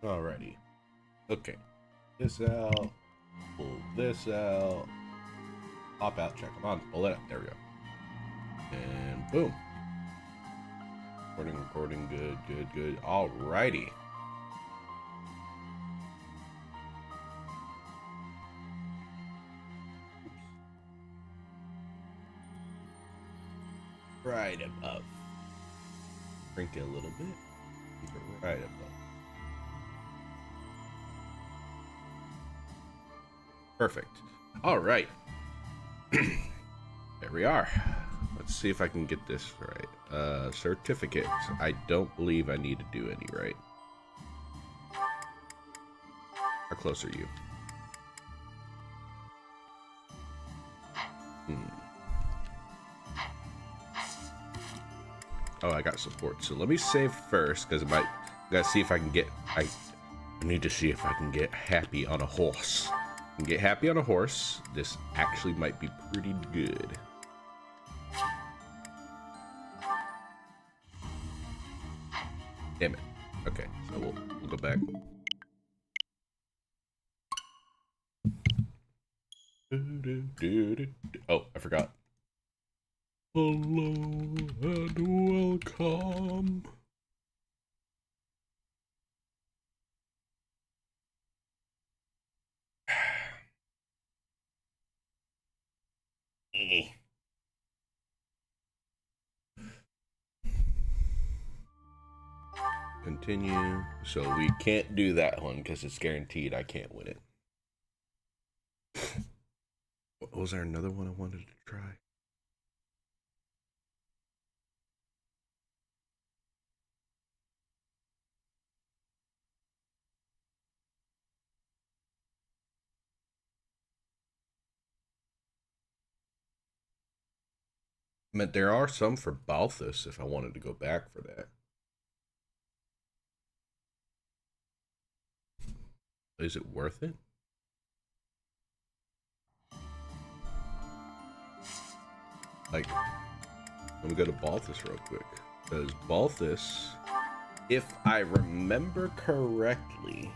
Alrighty. Okay. This out. Pull this out. Pop out. Check them on. Pull it up. There we go. And boom. Recording. Good. Alrighty. Right above. Shrink it a little bit. Keep it right above. Perfect. All right. There we are. Let's see if I can get this right. Certificates. I don't believe I need to do any, right? How close are you? Oh, I got support. So let me save first because I gotta see if I can get. I need to see if I can get happy on a horse. And get happy on a horse. This actually might be pretty good. Damn it. Okay, so we'll go back. Oh, I forgot. Hello and welcome. Continue. So we can't do that one because it's guaranteed I can't win it. Was there another one I wanted to try? I mean, there are some for Balthus if I wanted to go back for that. Is it worth it? Like, let me go to Balthus real quick. Because Balthus, if I remember correctly,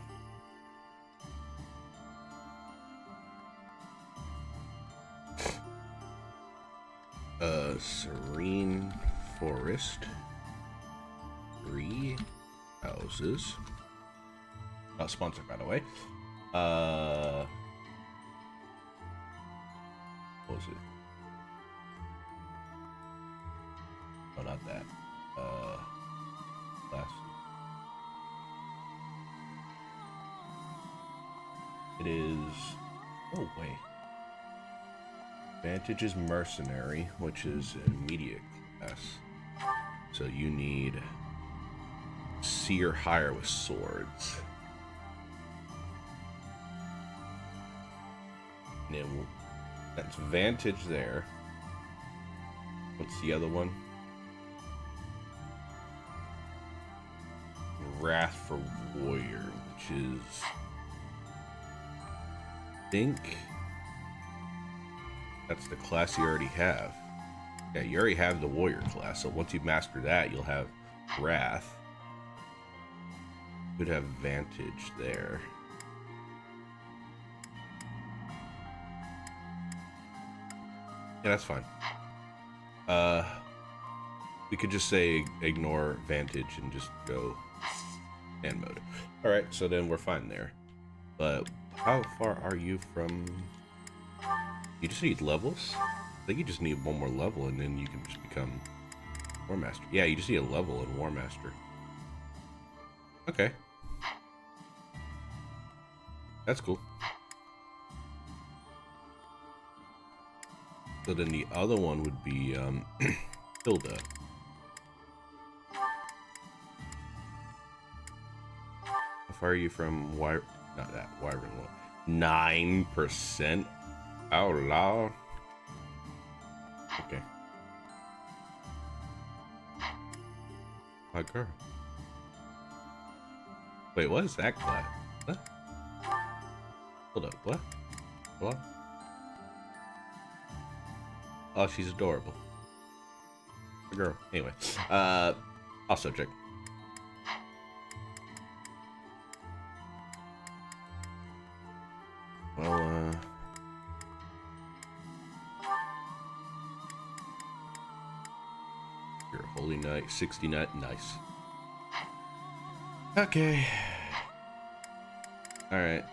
Serene Forest, 3 houses. Not sponsored, by the way. What was it? Oh, not that. Last. It is. Oh wait. Vantage is mercenary, which is an immediate class. So you need C or higher with swords. And then that's vantage there. What's the other one? Wrath for warrior, which is, I think that's the class you already have. Yeah, you already have the warrior class, so once you master that, you'll have wrath. Could have vantage there. Yeah, that's fine. We could just say ignore vantage and just go hand mode. All right, so then we're fine there. But how far are you from? You just need levels? I think you just need one more level and then you can just become War Master. Yeah, you just need a level in War Master. Okay. That's cool. So then the other one would be Hilda. How far are you from Wyvern? Not that, Wyvern 9%? Oh, Lord. Okay. My girl. Wait, what is that class? What? Hold up, what? Hold on. Oh, she's adorable. The girl. Anyway, also check. Well, your holy night, 69, nice. Okay. Alright.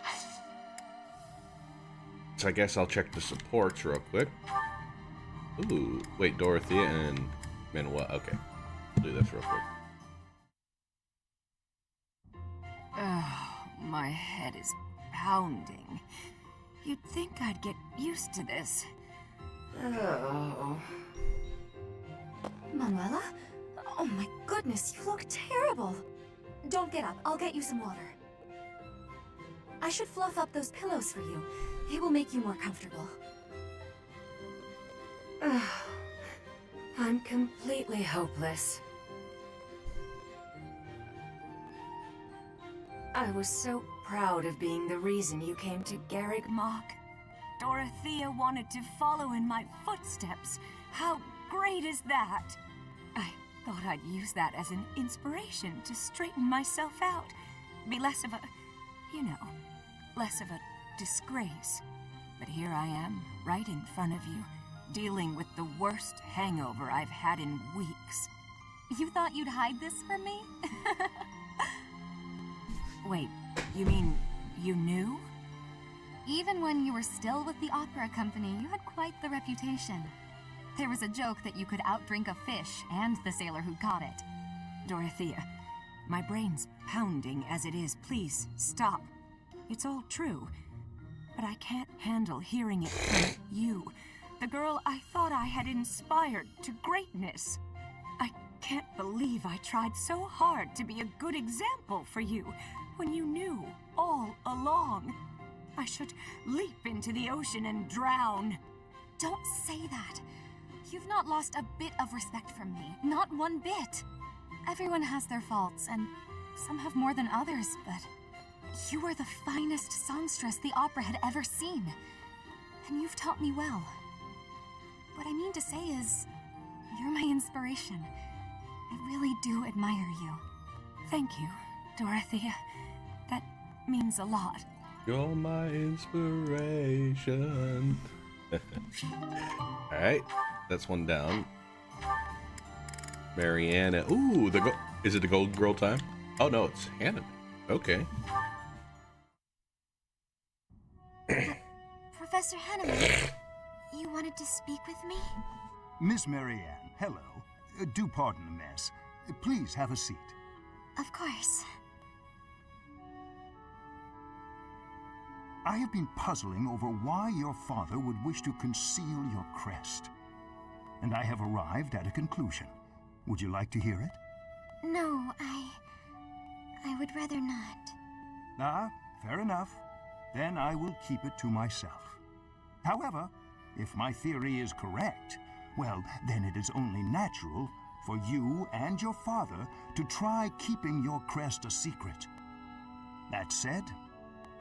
So I guess I'll check the supports real quick. Ooh, wait, Dorothea and Manuel. Okay, I'll do this real quick. Oh, my head is pounding. You'd think I'd get used to this. Oh. Manuela? Oh my goodness, you look terrible. Don't get up, I'll get you some water. I should fluff up those pillows for you. It will make you more comfortable. I'm completely hopeless. I was so proud of being the reason you came to Garrick Mock. Dorothea wanted to follow in my footsteps. How great is that? I thought I'd use that as an inspiration to straighten myself out. Be less of a, less of a disgrace. But here I am, right in front of you, dealing with the worst hangover I've had in weeks. You thought you'd hide this from me? Wait, you mean you knew? Even when you were still with the opera company, you had quite the reputation. There was a joke that you could outdrink a fish and the sailor who caught it. Dorothea, my brain's pounding as it is. Please, stop. It's all true, but I can't handle hearing it from you, the girl I thought I had inspired to greatness. I can't believe I tried so hard to be a good example for you when you knew all along. I should leap into the ocean and drown. Don't say that. You've not lost a bit of respect from me. Not one bit. Everyone has their faults, and some have more than others, but you are the finest songstress the opera had ever seen. And you've taught me well. What I mean to say is, you're my inspiration. I really do admire you. Thank you, Dorothea. That means a lot. You're my inspiration. Alright, that's one down. Mariana. Ooh, is it the Golden Girl time? Oh no, it's Hannah. Okay. Professor Hanneman, you wanted to speak with me? Miss Marianne, hello. Do pardon the mess. Please have a seat. Of course. I have been puzzling over why your father would wish to conceal your crest. And I have arrived at a conclusion. Would you like to hear it? No, I would rather not. Ah, fair enough. Then I will keep it to myself. However, if my theory is correct, well, then it is only natural for you and your father to try keeping your crest a secret. That said,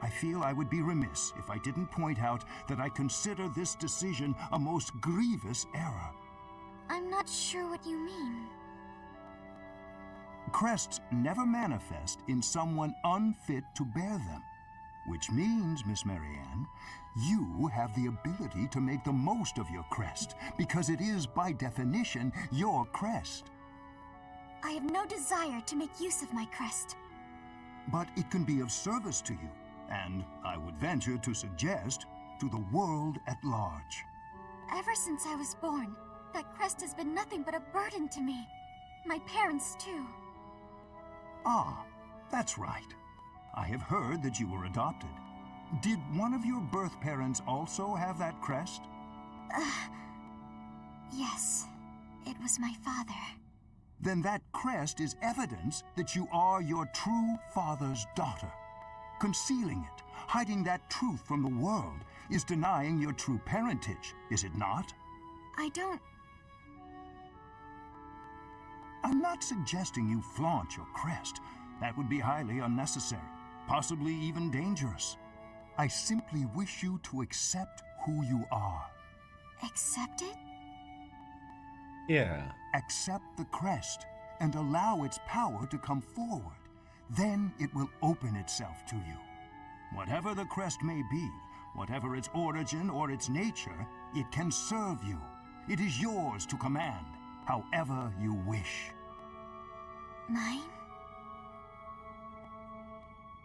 I feel I would be remiss if I didn't point out that I consider this decision a most grievous error. I'm not sure what you mean. Crests never manifest in someone unfit to bear them. Which means, Miss Marianne, you have the ability to make the most of your crest, because it is, by definition, your crest. I have no desire to make use of my crest. But it can be of service to you, and I would venture to suggest, to the world at large. Ever since I was born, that crest has been nothing but a burden to me. My parents, too. Ah, that's right. I have heard that you were adopted. Did one of your birth parents also have that crest? Yes. It was my father. Then that crest is evidence that you are your true father's daughter. Concealing it, hiding that truth from the world, is denying your true parentage, is it not? I'm not suggesting you flaunt your crest. That would be highly unnecessary, possibly even dangerous. I simply wish you to accept who you are. Accept it? Yeah. Accept the crest and allow its power to come forward. Then it will open itself to you. Whatever the crest may be, Whatever its origin or its nature, it can serve you. It is yours to command, however you wish. Mine?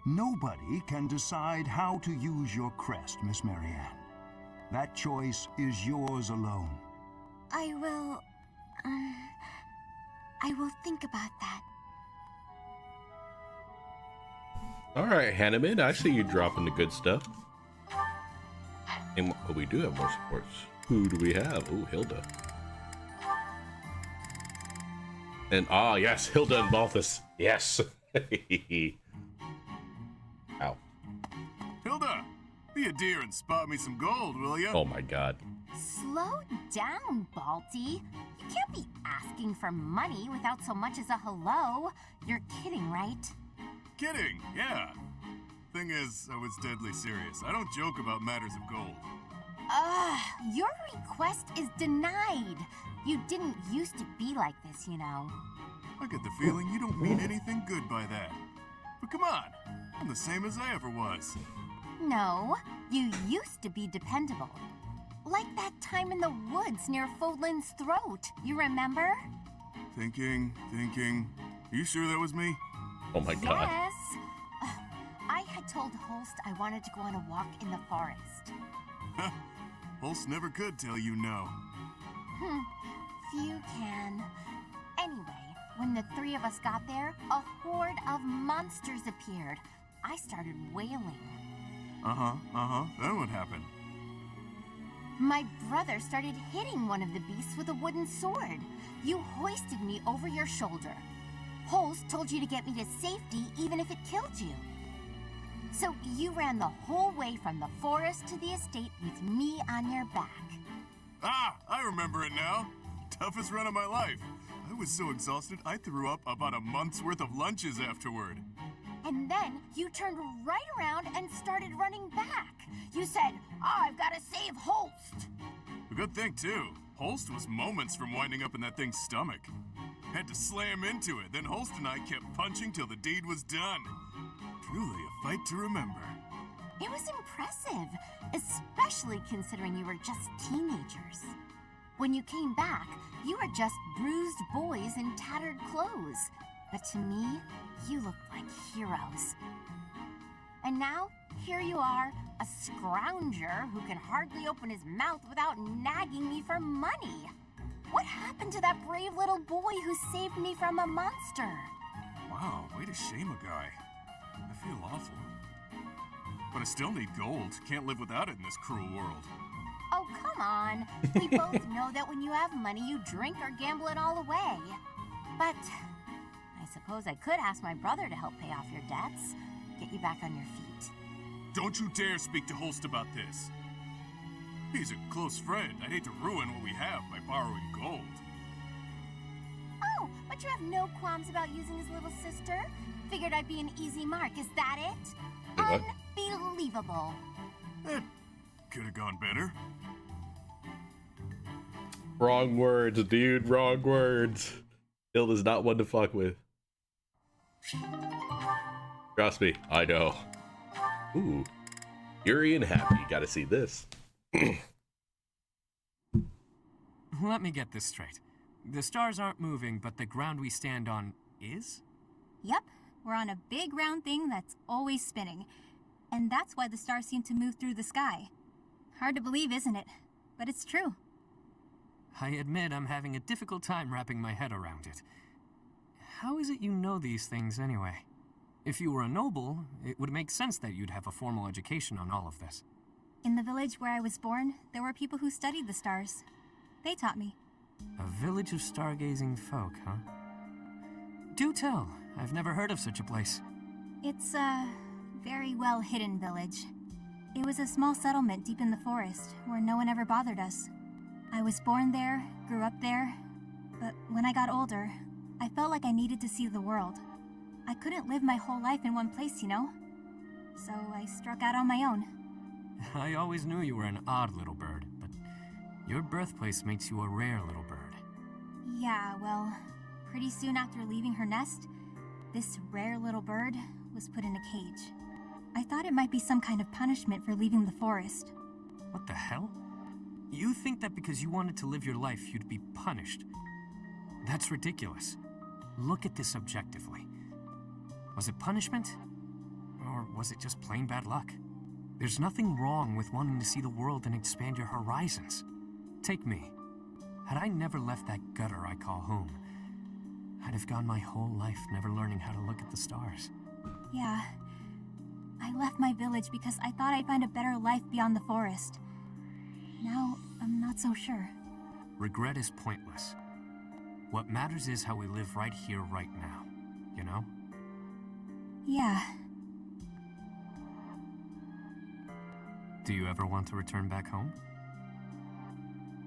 Nobody can decide how to use your crest, Miss Marianne. That choice is yours alone. I will think about that. All right, Hanneman, I see you dropping the good stuff. And we do have more supports. Who do we have? Ooh, Hilda. And yes, Hilda and Balthus. Yes. Ow. Hilda, be a dear and spot me some gold, will ya? Oh my god. Slow down, Balti. You can't be asking for money without so much as a hello. You're kidding, right? Kidding, yeah. Thing is, I was deadly serious. I don't joke about matters of gold. Your request is denied. You didn't used to be like this, you know. I get the feeling you don't mean anything good by that. But come on, I'm the same as I ever was. No, you used to be dependable. Like that time in the woods near Fodlin's throat. You remember? Thinking. You sure that was me? Oh my god. Yes. I had told Holst I wanted to go on a walk in the forest. Holst never could tell you no. Few can. Anyway, when the three of us got there, a horde of monsters appeared. I started wailing. Then what happened? My brother started hitting one of the beasts with a wooden sword. You hoisted me over your shoulder. Holst told you to get me to safety even if it killed you. So you ran the whole way from the forest to the estate with me on your back. I remember it now. Toughest run of my life. I was so exhausted I threw up about a month's worth of lunches afterward. And then you turned right around and started running back. You said, I've got to save Holst. A good thing, too. Holst was moments from winding up in that thing's stomach. Had to slam into it, then Holst and I kept punching till the deed was done. Truly a fight to remember. It was impressive, especially considering you were just teenagers. When you came back, you were just bruised boys in tattered clothes. But to me, you looked like heroes. And now, here you are, a scrounger who can hardly open his mouth without nagging me for money. What happened to that brave little boy who saved me from a monster? Wow, way to shame a guy. I feel awful. But I still need gold. Can't live without it in this cruel world. Oh, come on. We both know that when you have money, you drink or gamble it all away. But I suppose I could ask my brother to help pay off your debts, get you back on your feet. Don't you dare speak to Holst about this. He's a close friend. I'd hate to ruin what we have by borrowing gold. Oh, but you have no qualms about using his little sister? Figured I'd be an easy mark, is that it? Wait, what? Unbelievable. That could have gone better. Wrong words, dude. Wrong words. Hilda's not one to fuck with. Trust me, I know. Ooh. Yuri and Happy. Gotta see this. Let me get this straight. The stars aren't moving, but the ground we stand on is? Yep, we're on a big round thing that's always spinning. And that's why the stars seem to move through the sky. Hard to believe, isn't it? But it's true. I admit I'm having a difficult time wrapping my head around it. How is it you know these things anyway? If you were a noble, it would make sense that you'd have a formal education on all of this. In the village where I was born, there were people who studied the stars. They taught me. A village of stargazing folk, huh? Do tell. I've never heard of such a place. It's a very well hidden village. It was a small settlement deep in the forest where no one ever bothered us. I was born there, grew up there, but when I got older, I felt like I needed to see the world. I couldn't live my whole life in one place, you know? So I struck out on my own. I always knew you were an odd little bird, but your birthplace makes you a rare little bird. Yeah, well, pretty soon after leaving her nest, this rare little bird was put in a cage. I thought it might be some kind of punishment for leaving the forest. What the hell? You think that because you wanted to live your life, you'd be punished? That's ridiculous. Look at this objectively. Was it punishment? Or was it just plain bad luck? There's nothing wrong with wanting to see the world and expand your horizons. Take me. Had I never left that gutter I call home, I'd have gone my whole life never learning how to look at the stars. Yeah. I left my village because I thought I'd find a better life beyond the forest. Now, I'm not so sure. Regret is pointless. What matters is how we live right here, right now. You know? Yeah. Do you ever want to return back home?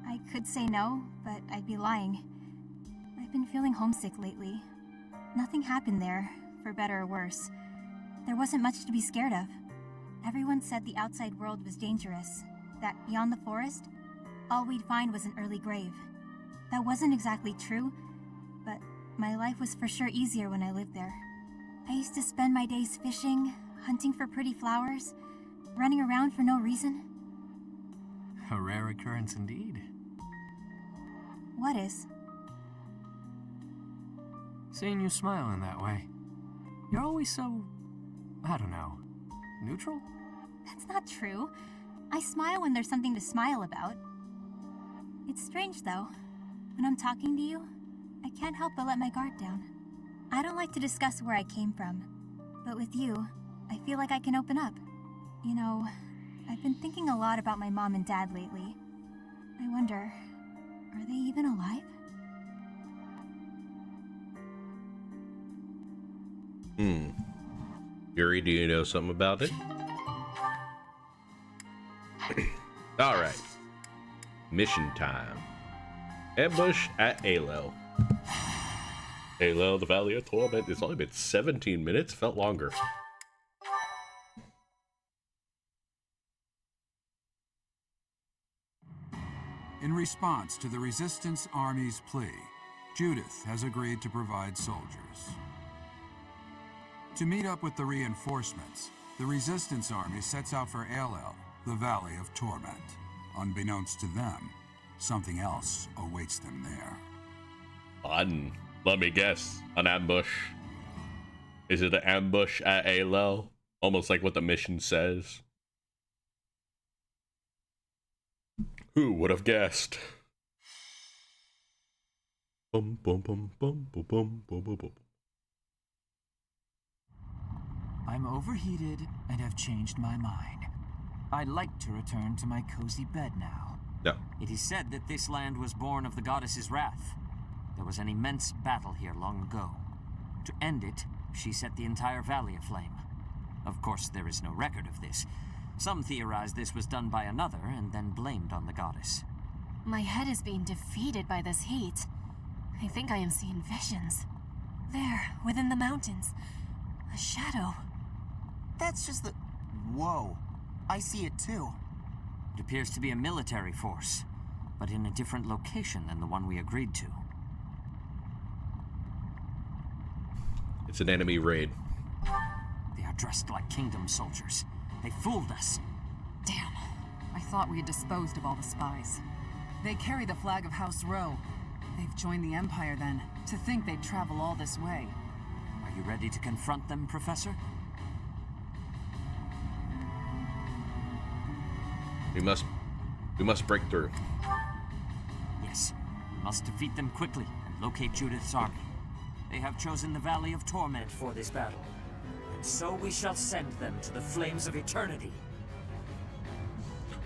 I could say no, but I'd be lying. I've been feeling homesick lately. Nothing happened there, for better or worse. There wasn't much to be scared of. Everyone said the outside world was dangerous, that beyond the forest, all we'd find was an early grave. That wasn't exactly true, but my life was for sure easier when I lived there. I used to spend my days fishing, hunting for pretty flowers, running around for no reason. A rare occurrence indeed. What is? Seeing you smile in that way. You're always so, I don't know, neutral? That's not true. I smile when there's something to smile about. It's strange, though. When I'm talking to you, I can't help but let my guard down. I don't like to discuss where I came from, but with you, I feel like I can open up. You know, I've been thinking a lot about my mom and dad lately. I wonder, are they even alive? Yuri, do you know something about it? Alright. Mission time. Ambush at Ailel. Ailel, the Valley of Torment. It's only been 17 minutes. Felt longer. In response to the Resistance Army's plea, Judith has agreed to provide soldiers. To meet up with the reinforcements, the Resistance Army sets out for Ailel, the Valley of Torment. Unbeknownst to them, something else awaits them there. Fun. Let me guess. An ambush. Is it an ambush at Ailel? Almost like what the mission says. Who would have guessed? Bum bum bum bum bum bum bum bum bum. I'm overheated and have changed my mind. I'd like to return to my cozy bed now. No. It is said that this land was born of the goddess's wrath. There was an immense battle here long ago. To end it, she set the entire valley aflame. Of course, there is no record of this. Some theorize this was done by another and then blamed on the goddess. My head is being defeated by this heat. I think I am seeing visions. There, within the mountains. A shadow. That's just the... Whoa. I see it too. It appears to be a military force, but in a different location than the one we agreed to. It's an enemy raid. They are dressed like kingdom soldiers. They fooled us. Damn. I thought we had disposed of all the spies. They carry the flag of House Rowe. They've joined the Empire then. To think they'd travel all this way. Are you ready to confront them, Professor? We must break through. Yes. We must defeat them quickly and locate Judith's army. They have chosen the Valley of Torment for this battle. And so we shall send them to the flames of eternity.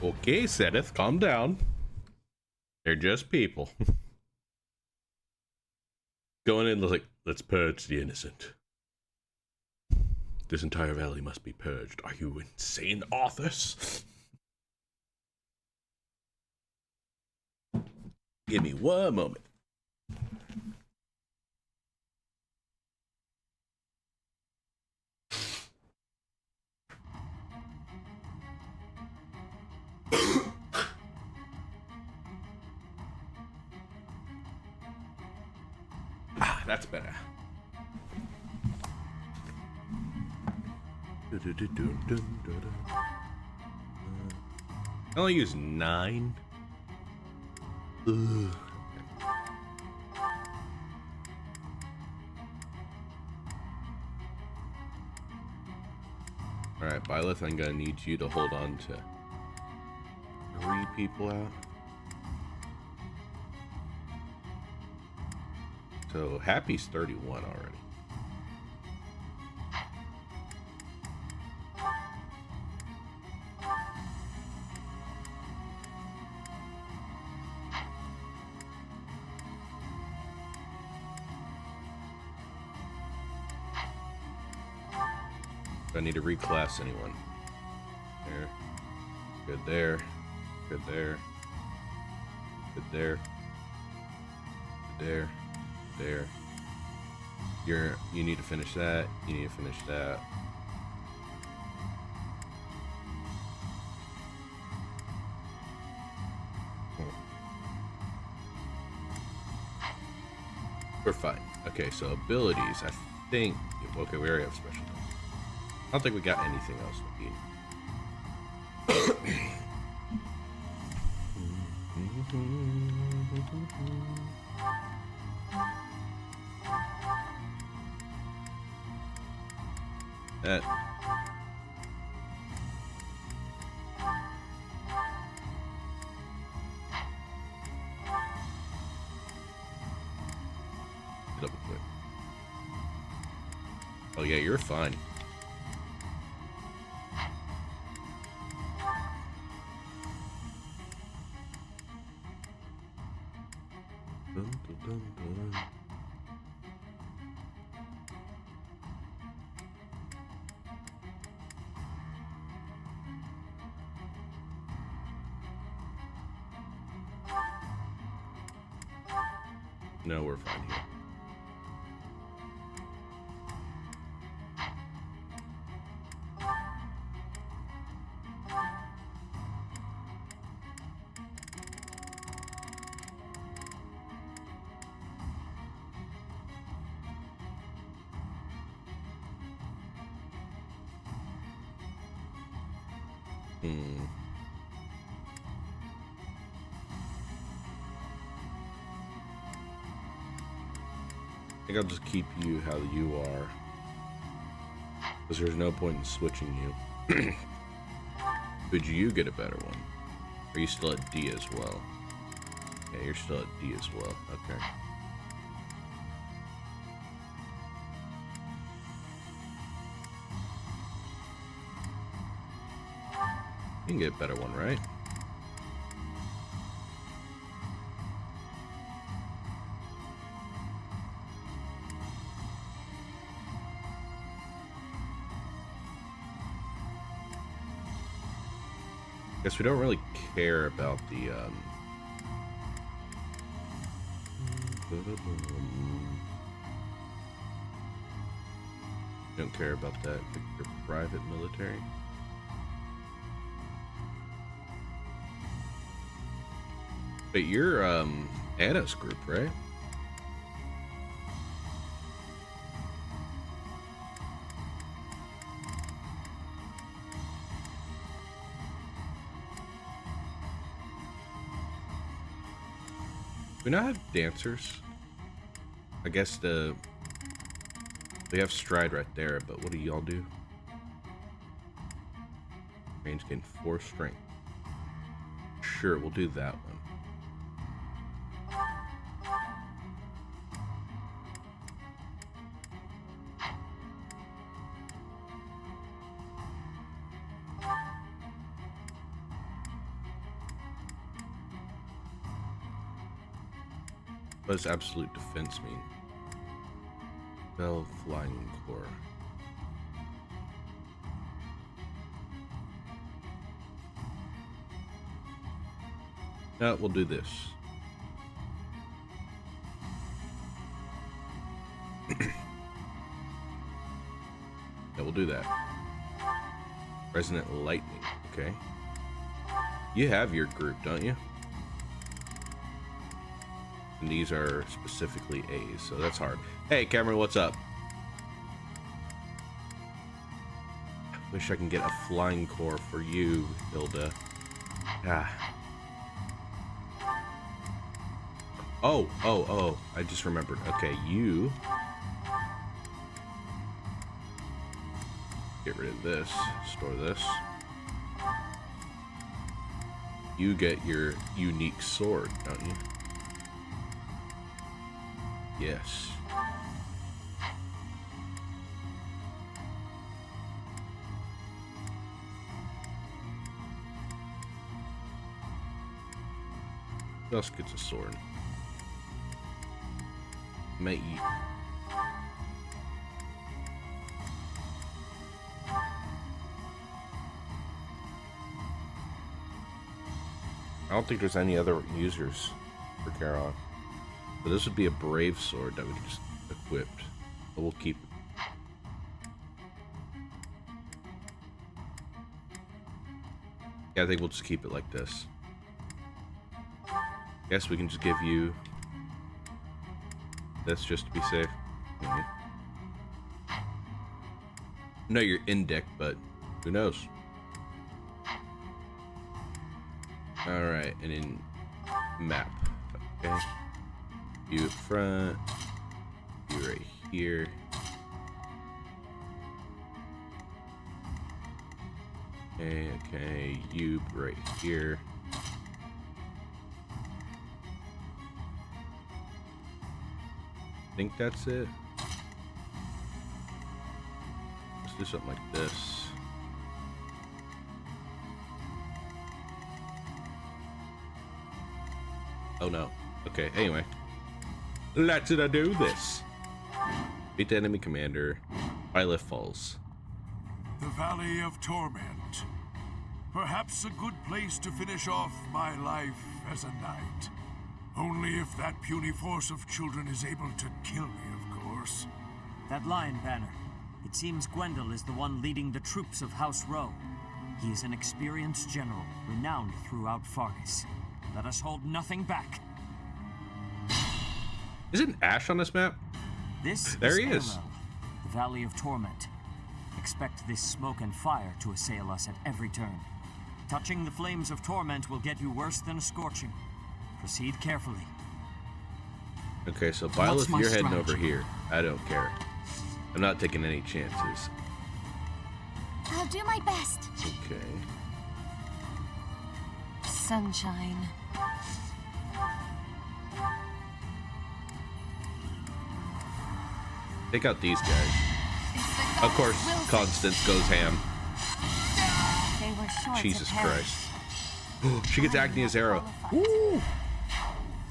Okay, Seth, calm down. They're just people. Going in like, let's purge the innocent. This entire valley must be purged. Are you insane, Arthas? Give me one moment. That's better. I only use 9. Ugh. Alright, Byleth, I'm gonna need you to hold on to 3 people out. So Happy's 31 already. Do I need to reclass anyone? There. Good there. Good there. Good there. Good there. There. You need to finish that. You need to finish that. We're fine. Okay, so abilities. I think. Okay, we already have special. I don't think we got anything else we need. That. Double click. Oh yeah, you're fine. No, we're fine here. I think I'll just keep you how you are, because there's no point in switching you. Could you get a better one? Are you still at D as well? Yeah, you're still at D as well. Okay. You can get a better one, right? Guess we don't really care about the don't care about that Victor private military. But you're Anna's group, right? We now have dancers. I guess we have stride right there, but what do y'all do? Range gain 4 strength. Sure, we'll do that one. What does absolute defense mean? Bell flying core. No, we'll do this. Yeah, we'll do that. Resonant lightning, okay. You have your group, don't you? And these are specifically A's, so that's hard. Hey, Cameron, what's up? Wish I can get a flying core for you, Hilda. Ah. Oh. I just remembered. Okay, you... Get rid of this. Store this. You get your unique sword, don't you? Yes. Who else gets a sword? Mate. I don't think there's any other users for Charon. So this would be a brave sword that we could just equip. But we'll keep it. Yeah, I think we'll just keep it like this. Guess we can just give you this just to be safe. No, you're in deck, but who knows? Alright, and in map. Okay. You up front. You right here. Okay, you right here. I think that's it. Let's do something like this. Oh no. Okay, anyway. Let's do this. Beat the enemy commander. Ailel falls. The Valley of Torment. Perhaps a good place to finish off my life as a knight. Only if that puny force of children is able to kill me, of course. That line, Banner. It seems Gwendol is the one leading the troops of House Rowe. He is an experienced general, renowned throughout Fargus. Let us hold nothing back. Isn't Ash on this map? There he is. Ailel, the Valley of Torment. Expect this smoke and fire to assail us at every turn. Touching the flames of torment will get you worse than a scorching. Proceed carefully. Okay, so Byleth, you're heading over here. I don't care. I'm not taking any chances. I'll do my best. Okay. Sunshine. Take out these guys. Of course, Constance goes ham. They were sure Jesus to perish. Christ. She gets Agnia's arrow. Woo!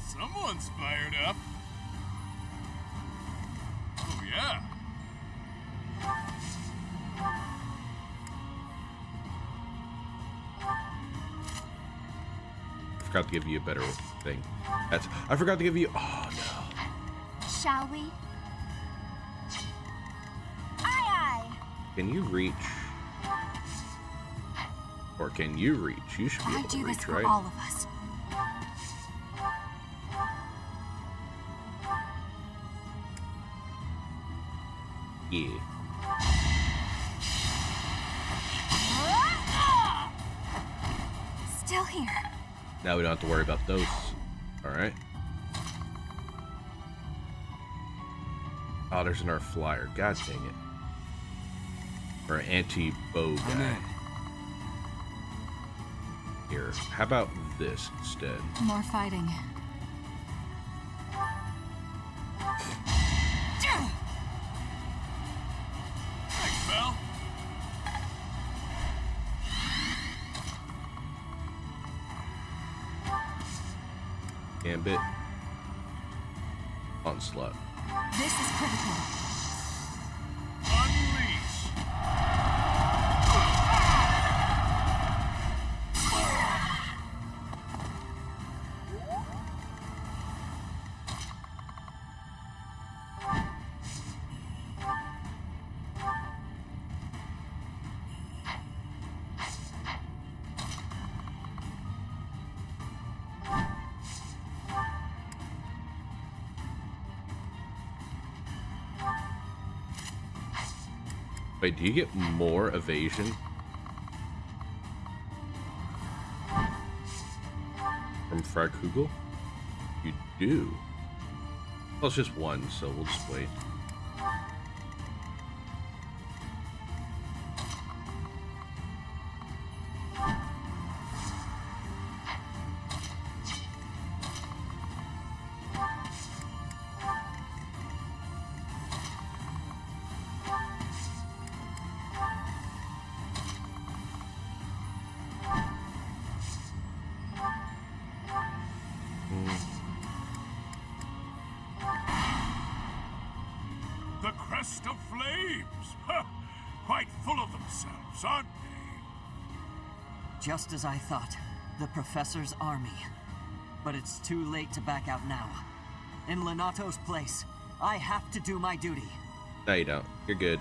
Someone's fired up. Oh, yeah. I forgot to give you a better thing. I forgot to give you... Oh, no. Shall we? Aye, aye. Can you reach? Or can you reach? You should be Why able to do this reach, for right? all of us? Yeah. Still here. Now we don't have to worry about those. Alright. Oh, there's another flyer. God dang it. Or an anti-bow guy. Here. How about this instead? More fighting. Thanks, Belle. Gambit. Onslaught. This is critical. Unleash. Wait, do you get more evasion from Fragkugel? You do. Well, it's just one, so we'll just wait. The Crest of Flames! Ha! Quite full of themselves, aren't they? Just as I thought. The Professor's army. But it's too late to back out now. In Lenato's place, I have to do my duty. No, you don't. You're good.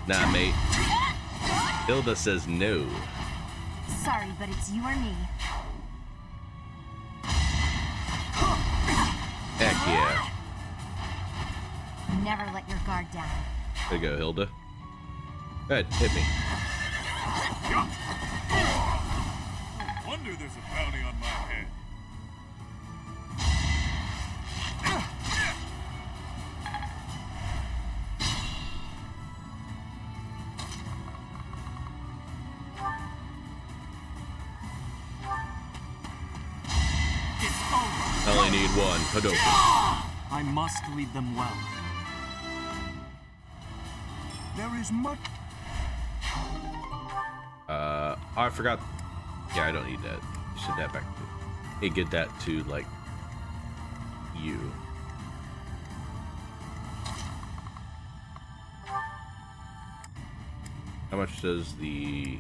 Nah, mate. Hilda says no. Sorry, but it's you or me. Heck yeah. Never let your guard down. There you go, Hilda. Go ahead, hit me. No wonder there's a bounty on my head. I only need one. Hadouken. I must lead them well. There is much. Oh, I forgot. Yeah, I don't need that. You send that back to. Hey, get that to like you. How much does the?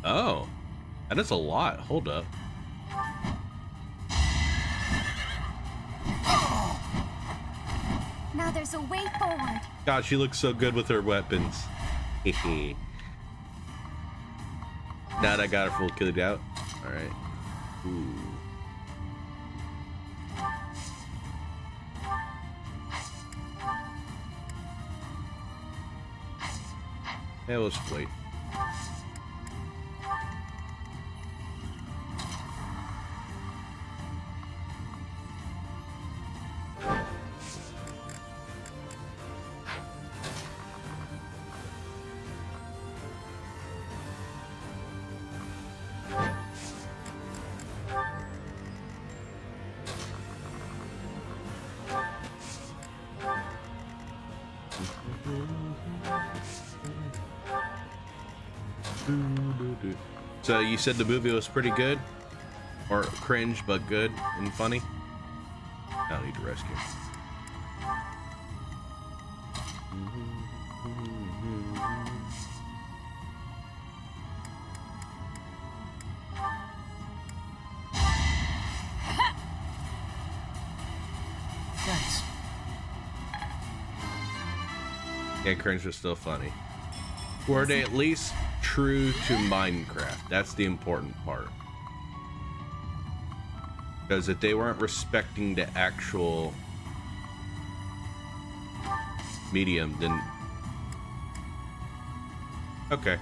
Oh, that is a lot. Hold up. Now there's a way forward. God, she looks so good with her weapons. Hehe. Now that I got her full killed out. All right. Ooh. Yeah, let's wait. So you said the movie was pretty good? Or cringe, but good and funny? I don't need to rescue. Thanks. Yeah, cringe was still funny. Were they at least true to Minecraft? That's the important part. Because if they weren't respecting the actual medium, then... Okay.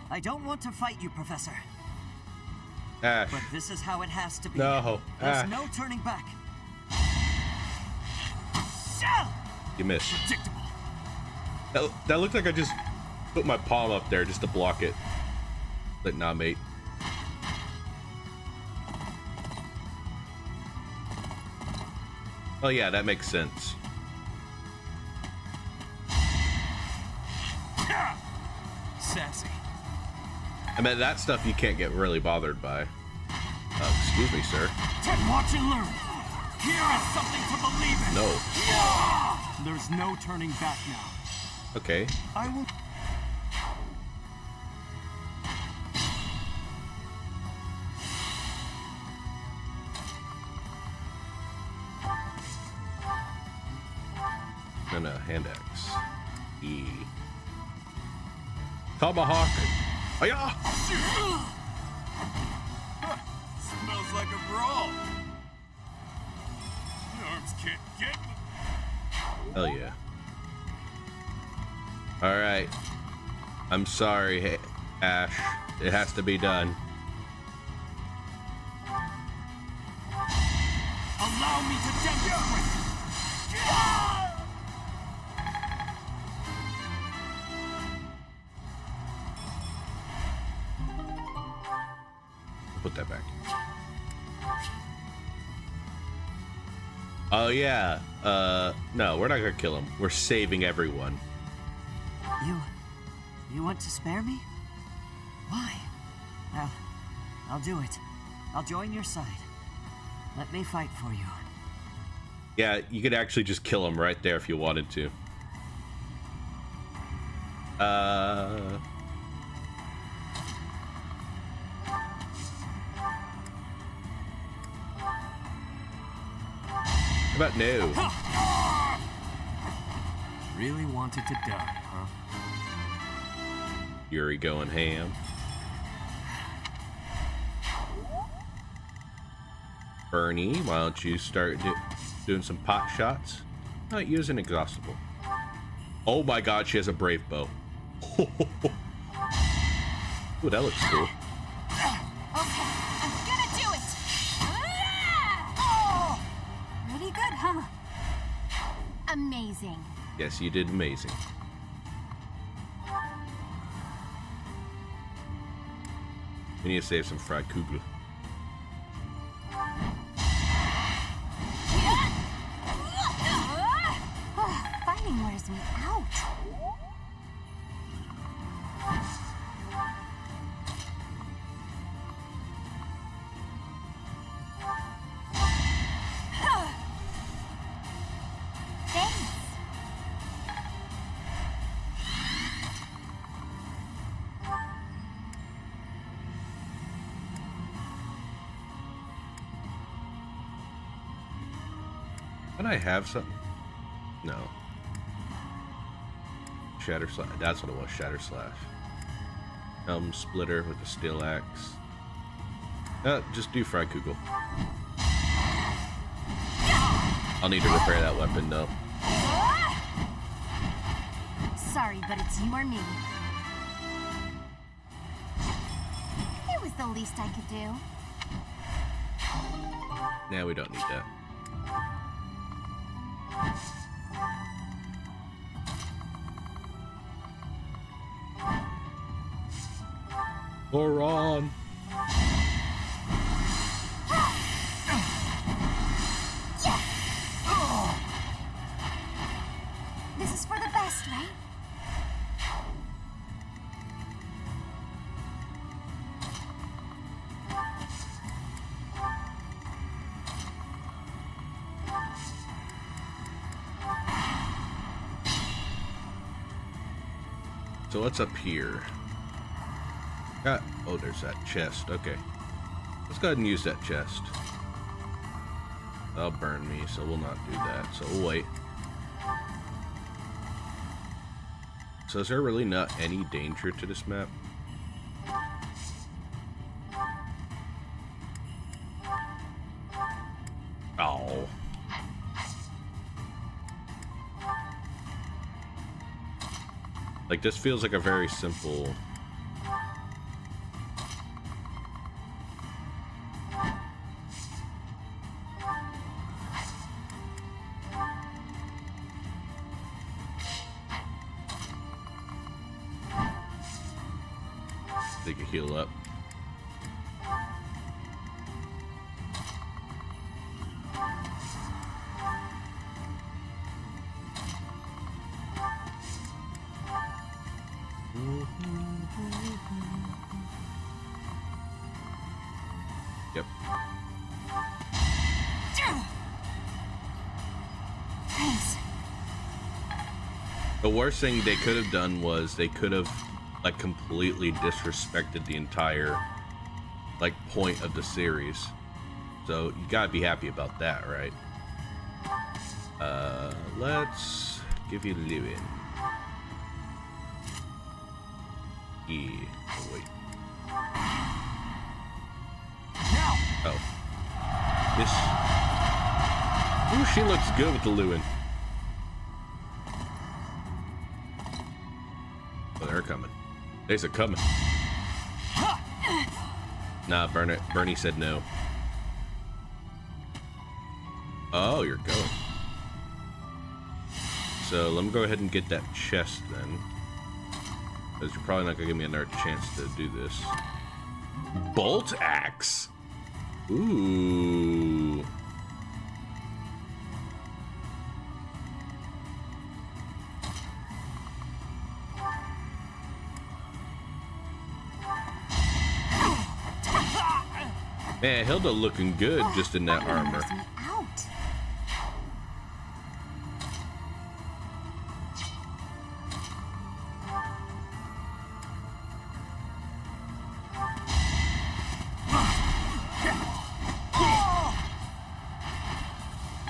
I don't want to fight you, Professor. Ash. But this is how it has to be. No, There's Ash. no turning back. You missed. Predictable. That looked like I just put my palm up there just to block it. But nah, mate. Oh yeah, that makes sense. Sassy. I mean, that stuff you can't get really bothered by. Excuse me, sir. Then watch and learn. Here is something to believe in. No. There's no turning back now. Okay. I will. And a hand axe. E. Tomahawk. Hiya! Smells like a brawl. The arms can't get me. Hell yeah. Alright. I'm sorry, Ash. It has to be done. Allow me to demonstrate! Put that back. Oh yeah. No, we're not gonna kill him. We're saving everyone. You want to spare me? Why? Well, I'll do it. I'll join your side. Let me fight for you. Yeah, you could actually just kill him right there if you wanted to. How about no? Really wanted to die, huh? Yuri going ham. Bernie, why don't you start doing some pot shots? Not use an exhaustible. Oh my god, she has a brave bow. Ooh, that looks cool. Okay, I'm gonna do it! Oh! Pretty good, huh? Amazing. Yes, you did amazing. We need to save some fried kugel. Fighting wears me out. Thanks. Can I have something? No. Shatter Slash. That's what it was. Shatter Slash. Helm Splitter with the Steel Axe. Just do Fried Kugel. I'll need to repair that weapon though. Sorry, but it's you or me. It was the least I could do. Nah, we don't need that. Goron. This is for the best, right? So what's up here? Oh, there's that chest. Okay. Let's go ahead and use that chest. That'll burn me, so we'll not do that. So we'll wait. So is there really not any danger to this map? Oh. Like, this feels like a very simple... They can heal up. Yep. Thanks. The worst thing they could have done was they could have like completely disrespected the entire like point of the series. So you gotta be happy about that, right? Let's give you living. Yeah. Oh, wait. Now! Oh. This. Ooh, she looks good with the Lewin. Oh, they're coming. They's a coming. Nah, Bernie said no. Oh, you're going. So let me go ahead and get that chest then. Because you're probably not going to give me another chance to do this. Bolt axe. Ooh. Man, Hilda looking good just in that armor.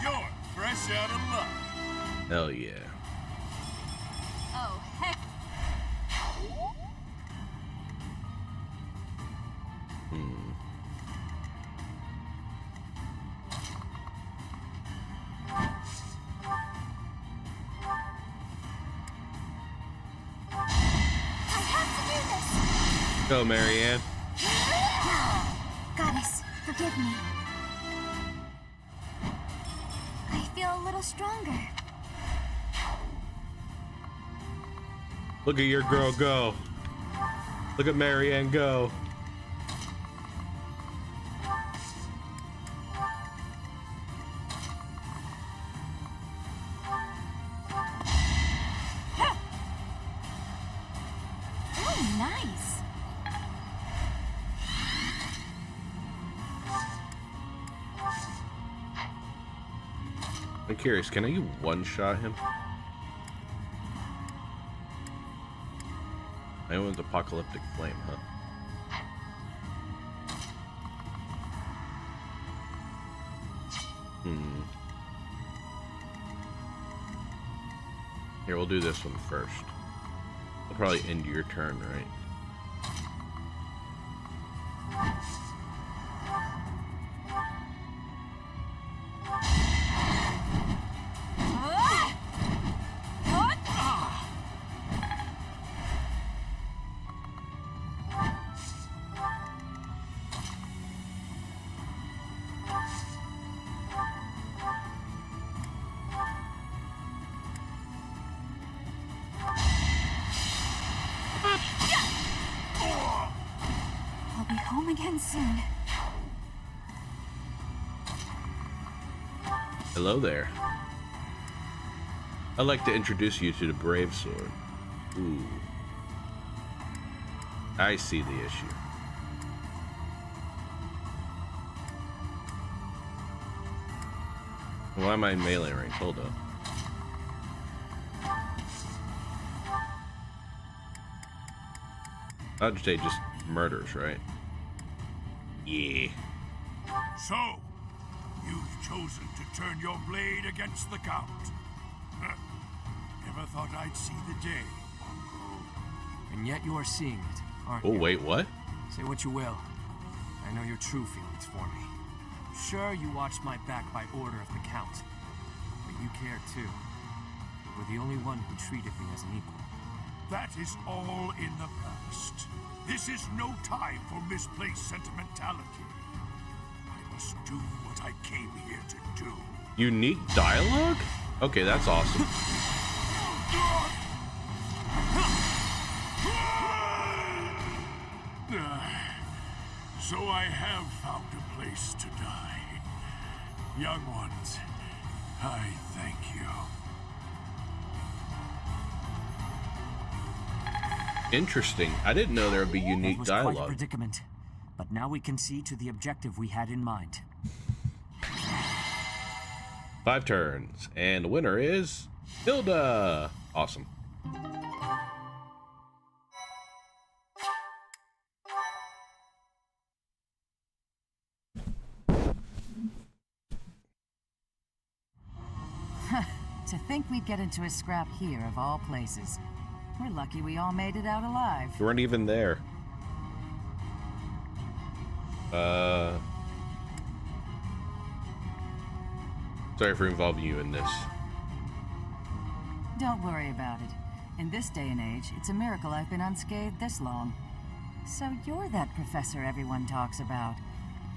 You're fresh out of luck. Hell yeah. Oh, heck. Go, Marianne. Goddess, forgive me. I feel a little stronger. Look at your girl go. Look at Marianne go. Oh, nice. I'm curious, can I one-shot him? I want apocalyptic flame, huh? Here, we'll do this one first. I'll probably end your turn, right? I'll be home again soon. Hello there. I'd like to introduce you to the Brave Sword. Ooh. I see the issue. Why am I in melee range? Hold up. I'd say just murders, right? Yeah. So, you've chosen to turn your blade against the Count. Never thought I'd see the day. And yet you are seeing it, aren't Oh, you? wait, what? Say what you will. I know your true feelings for me. Sure, you watched my back by order of the Count. But you care too. You were the only one who treated me as an equal. That is all in the past. This is no time for misplaced sentimentality. I must do what I came here to do. Unique dialogue? Okay, that's awesome. So I have found a place to die. Young ones, I thank you. Interesting. I didn't know there would be That unique was quite a dialogue. predicament, but now we can see to the objective we had in mind. 5 turns. And the winner is Hilda. Awesome. To think we'd get into a scrap here, of all places. We're lucky we all made it out alive. You weren't even there. Sorry for involving you in this. Don't worry about it. In this day and age, it's a miracle I've been unscathed this long. So you're that professor everyone talks about.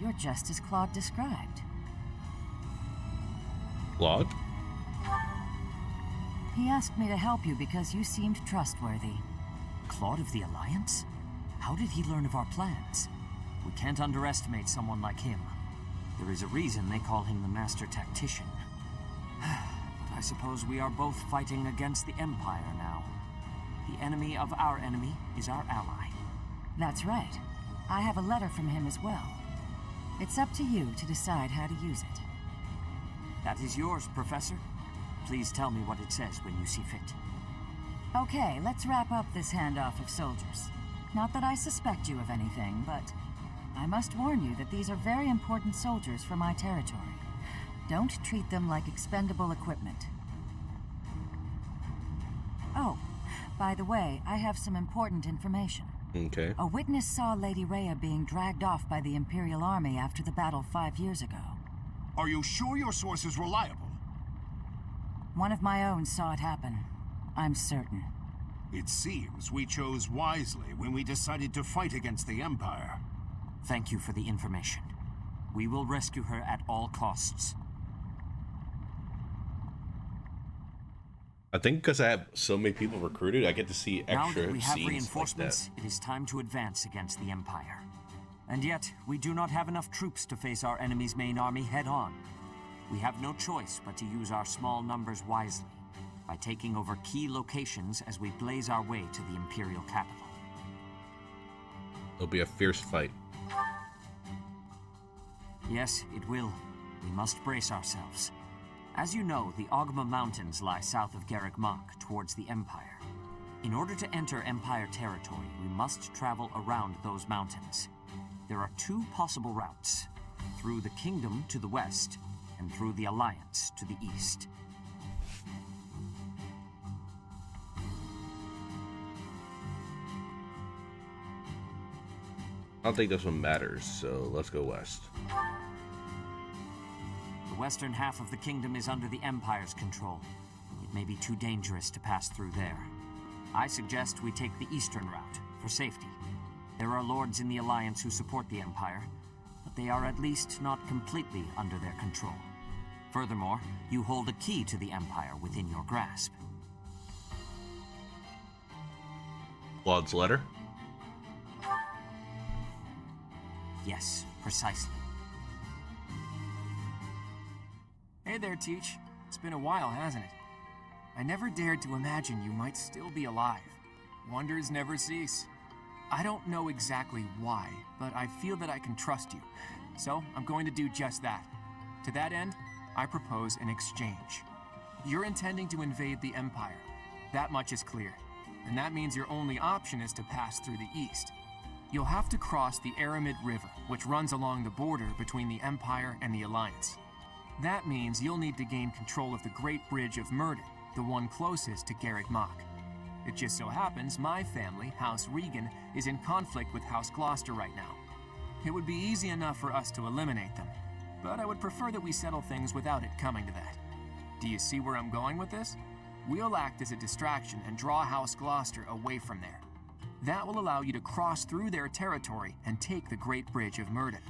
You're just as Claude described. Claude? He asked me to help you because you seemed trustworthy. Claude of the Alliance? How did he learn of our plans? We can't underestimate someone like him. There is a reason they call him the Master Tactician. But I suppose we are both fighting against the Empire now. The enemy of our enemy is our ally. That's right. I have a letter from him as well. It's up to you to decide how to use it. That is yours, Professor. Please tell me what it says when you see fit. Okay, let's wrap up this handoff of soldiers. Not that I suspect you of anything, but I must warn you that these are very important soldiers for my territory. Don't treat them like expendable equipment. Oh, by the way, I have some important information. Okay. A witness saw Lady Rhea being dragged off by the Imperial Army after the battle 5 years ago. Are you sure your source is reliable? One of my own saw it happen. I'm certain. It seems we chose wisely when we decided to fight against the Empire. Thank you for the information. We will rescue her at all costs. I think because I have so many people recruited, I get to see extra now that we have scenes reinforcements, like that. it is time to advance against the Empire. And yet, we do not have enough troops to face our enemy's main army head-on. We have no choice but to use our small numbers wisely, by taking over key locations as we blaze our way to the Imperial capital. It'll be a fierce fight. Yes, it will. We must brace ourselves. As you know, the Ogma Mountains lie south of Garreg Mach, towards the Empire. In order to enter Empire territory, we must travel around those mountains. There are two possible routes, through the Kingdom to the west, and through the Alliance to the east. I don't think this one matters, so let's go west. The western half of the kingdom is under the Empire's control. It may be too dangerous to pass through there. I suggest we take the eastern route, for safety. There are lords in the Alliance who support the Empire, but they are at least not completely under their control. Furthermore, you hold a key to the Empire within your grasp. Claude's letter? Yes, precisely. Hey there, Teach. It's been a while, hasn't it? I never dared to imagine you might still be alive. Wonders never cease. I don't know exactly why, but I feel that I can trust you. So I'm going to do just that. To that end, I propose an exchange. You're intending to invade the Empire. That much is clear. And that means your only option is to pass through the east. You'll have to cross the Aramid River, which runs along the border between the Empire and the Alliance. That means you'll need to gain control of the Great Bridge of Murder, the one closest to Garreg Mach. It just so happens my family, House Regan, is in conflict with House Gloucester right now. It would be easy enough for us to eliminate them, but I would prefer that we settle things without it coming to that. Do you see where I'm going with this? We'll act as a distraction and draw House Gloucester away from there. That will allow you to cross through their territory and take the Great Bridge of Murden.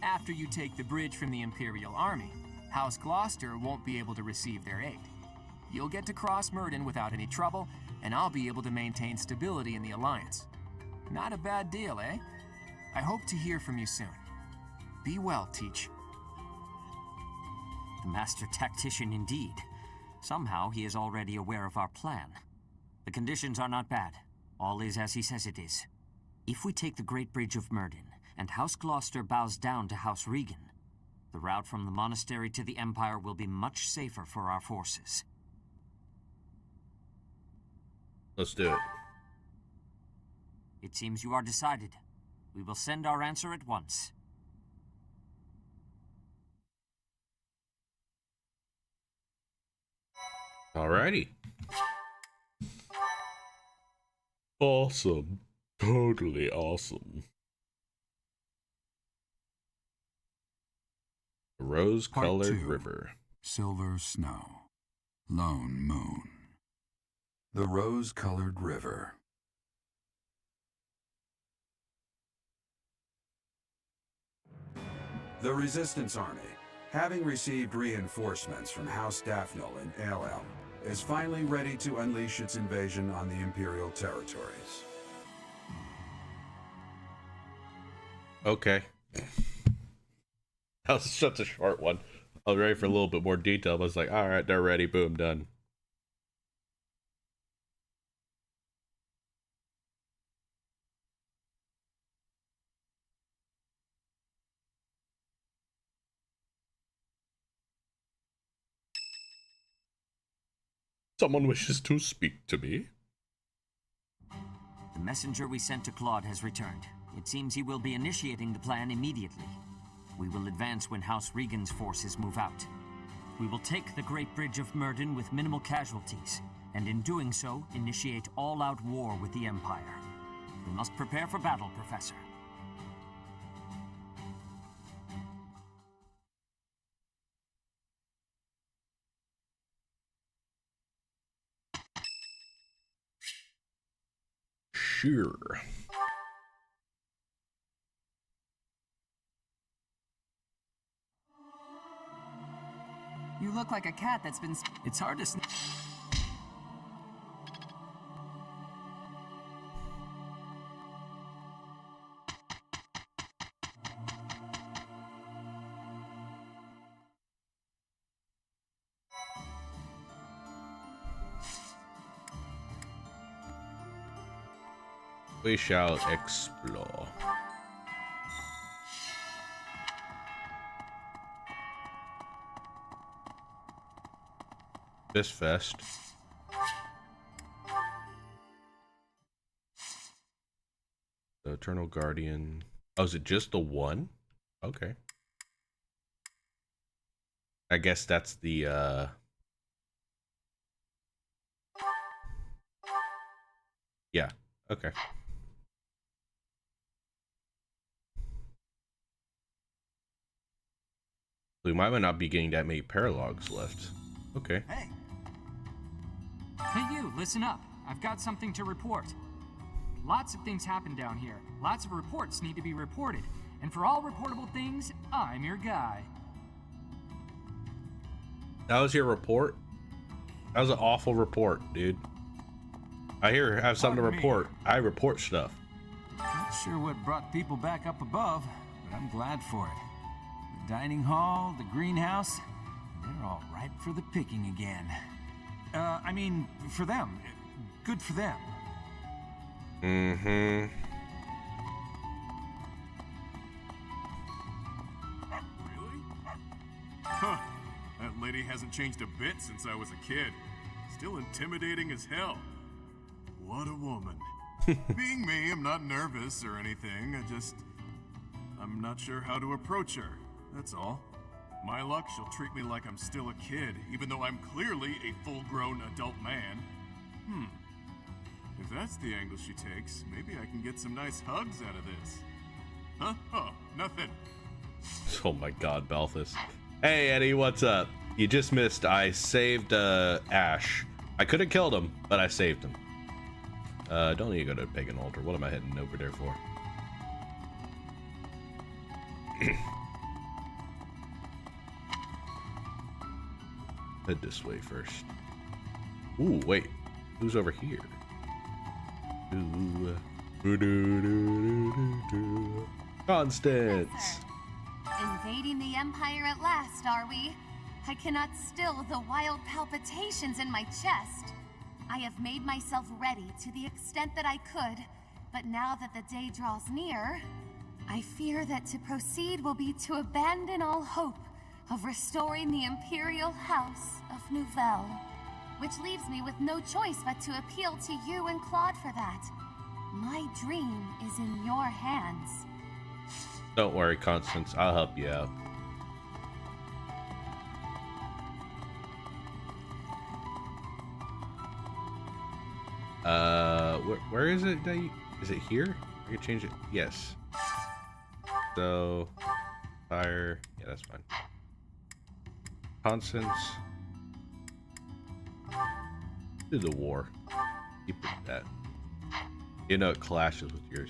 After you take the bridge from the Imperial Army, House Gloucester won't be able to receive their aid. You'll get to cross Murden without any trouble, and I'll be able to maintain stability in the Alliance. Not a bad deal, eh? I hope to hear from you soon. Be well, Teach. The Master Tactician indeed. Somehow he is already aware of our plan. The conditions are not bad. All is as he says it is. If we take the Great Bridge of Murden, and House Gloucester bows down to House Regan, the route from the monastery to the Empire will be much safer for our forces. Let's do it. It seems you are decided. We will send our answer at once. Alrighty. Awesome. Totally awesome. Rose-colored Part 2. river. Silver snow. Lone moon. The rose-colored river. The Resistance Army, having received reinforcements from House Daphnel in Ailel, is finally ready to unleash its invasion on the Imperial territories. Okay. That was such a short one. I was ready for a little bit more detail. I was like, all right, they're ready. Boom, done. Someone wishes to speak to me. The messenger we sent to Claude has returned. It seems he will be initiating the plan immediately. We will advance when House Regan's forces move out. We will take the Great Bridge of Myrden with minimal casualties, and in doing so, initiate all-out war with the Empire. We must prepare for battle, Professor. Sure. You look like a cat that's been... It's hard to... We shall explore. This fest. The Eternal Guardian. Oh, is it just the one? Okay. I guess that's the yeah, okay. We might not be getting that many paralogs left. Okay. Hey, you, listen up. I've got something to report. Lots of things happen down here. Lots of reports need to be reported. And for all reportable things, I'm your guy. That was your report? That was an awful report, dude. I have something to report. I report stuff. Not sure what brought people back up above, but I'm glad for it. The dining hall, the greenhouse, they're all ripe for the picking again. I mean, for them. Good for them. Mm-hmm. Really? Huh. That lady hasn't changed a bit since I was a kid. Still intimidating as hell. What a woman. Being me, I'm not nervous or anything. I'm not sure how to approach her. That's all. My luck, she'll treat me like I'm still a kid, even though I'm clearly a full-grown adult man. If that's the angle she takes, maybe I can get some nice hugs out of this. Huh? Oh, nothing. Oh my god, Balthus. Hey Eddie, what's up? You just missed. I saved Ash. I could have killed him, but I saved him. Don't need to go to a pagan altar. What am I heading over there for? Head this way first. Ooh, wait. Who's over here? Ooh. Constance. Invading the Empire at last, are we? I cannot still the wild palpitations in my chest. I have made myself ready to the extent that I could, but now that the day draws near, I fear that to proceed will be to abandon all hope of restoring the Imperial House of Nouvelle, which leaves me with no choice but to appeal to you and Claude for that. My dream is in your hands. Don't worry, Constance. I'll help you out. where is it that is it here? I can change it. Yes. So, fire. Yeah, that's fine. Constants. Do the war. Keep it at that. You know, it clashes with yours.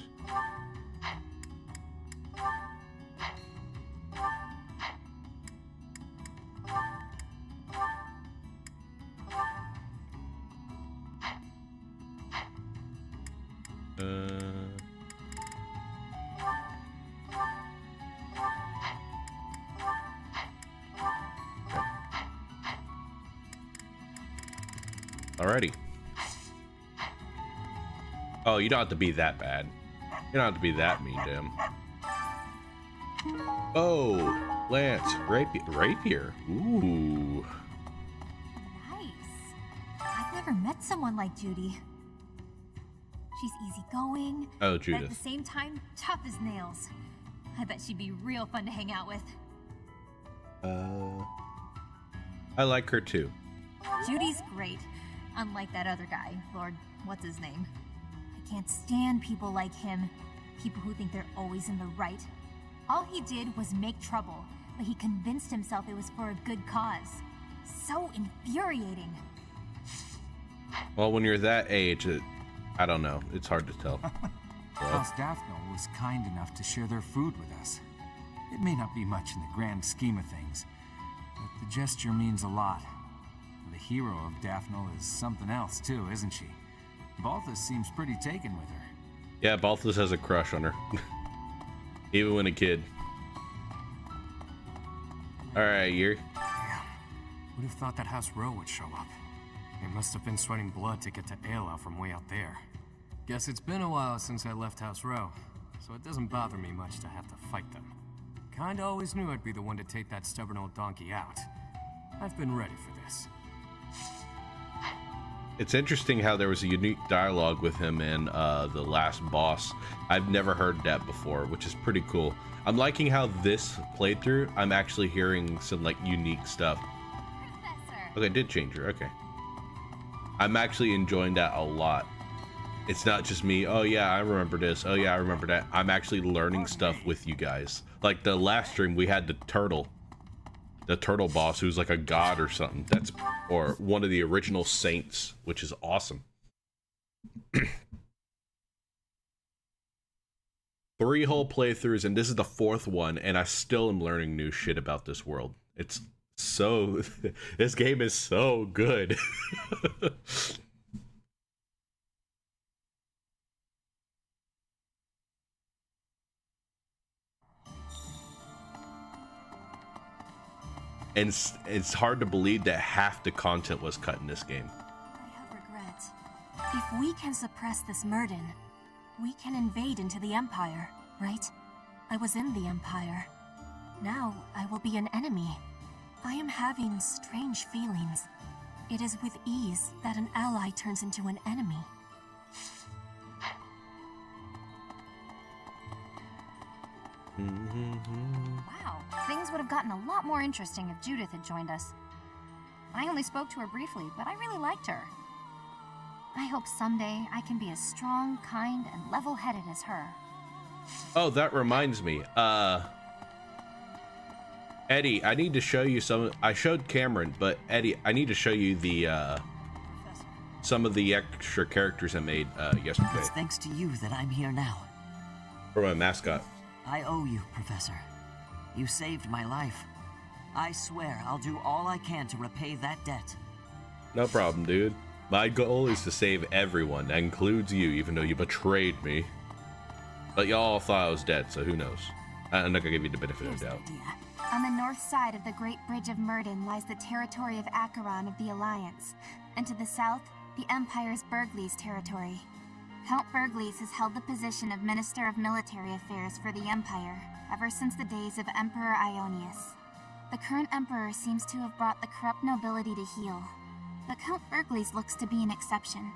Alrighty. Oh, you don't have to be that bad. You don't have to be that mean to him. Oh, Lance, rapier. Ooh. Nice. I've never met someone like Judy. She's easygoing, Oh, but Judith. at the same time, tough as nails. I bet she'd be real fun to hang out with. I like her too. Judy's great, unlike that other guy, Lord, what's his name? I can't stand people like him. People who think they're always in the right. All he did was make trouble, but he convinced himself it was for a good cause. So infuriating. Well, when you're that age, I don't know. It's hard to tell. House Daphne was kind enough to share their food with us. It may not be much in the grand scheme of things, but the gesture means a lot. The hero of Daphne is something else too, isn't she? Balthus seems pretty taken with her. Yeah, Balthus has a crush on her. Even when a kid. Alright, you're... Would have thought that House Row would show up. They must have been sweating blood to get to Ailel from way out there. Guess it's been a while since I left House Row, so it doesn't bother me much to have to fight them. Kinda always knew I'd be the one to take that stubborn old donkey out. I've been ready for this. It's interesting how there was a unique dialogue with him and the last boss. I've never heard that before, which is pretty cool. I'm liking how this playthrough, I'm actually hearing some like unique stuff. Professor. Okay, I did change her. Okay. I'm actually enjoying that a lot. It's not just me, oh yeah, I remember this. Oh yeah, I remember that. I'm actually learning stuff with you guys. Like the last stream, we had the turtle boss who's like a god or something. Or one of the original saints, which is awesome. 3 whole playthroughs, and this is the 4th one, and I still am learning new shit about this world. It's so... this game is so good. And it's hard to believe that half the content was cut in this game. I have regret. If we can suppress this Murden, we can invade into the Empire, right? I was in the Empire. Now I will be an enemy. I am having strange feelings. It is with ease that an ally turns into an enemy. Wow, things would have gotten a lot more interesting if Judith had joined us. I only spoke to her briefly, but I really liked her. I hope someday I can be as strong, kind, and level-headed as her. Oh, that reminds me. Eddie, I need to show you some. I showed Cameron, but Eddie, I need to show you the some of the extra characters I made yesterday It's thanks to you that I'm here now. for my mascot. I owe you, Professor. You saved my life. I swear I'll do all I can to repay that debt. No problem, dude. My goal is to save everyone. That includes you, even though you betrayed me. But y'all thought I was dead, so who knows? I'm not gonna give you the benefit of the doubt. On the north side of the Great Bridge of Murden lies the territory of Acheron of the Alliance, and to the south, the Empire's Burgleys territory. Count Burgleys has held the position of Minister of Military Affairs for the Empire ever since the days of Emperor Ionius. The current Emperor seems to have brought the corrupt nobility to heel, but Count Burgleys looks to be an exception.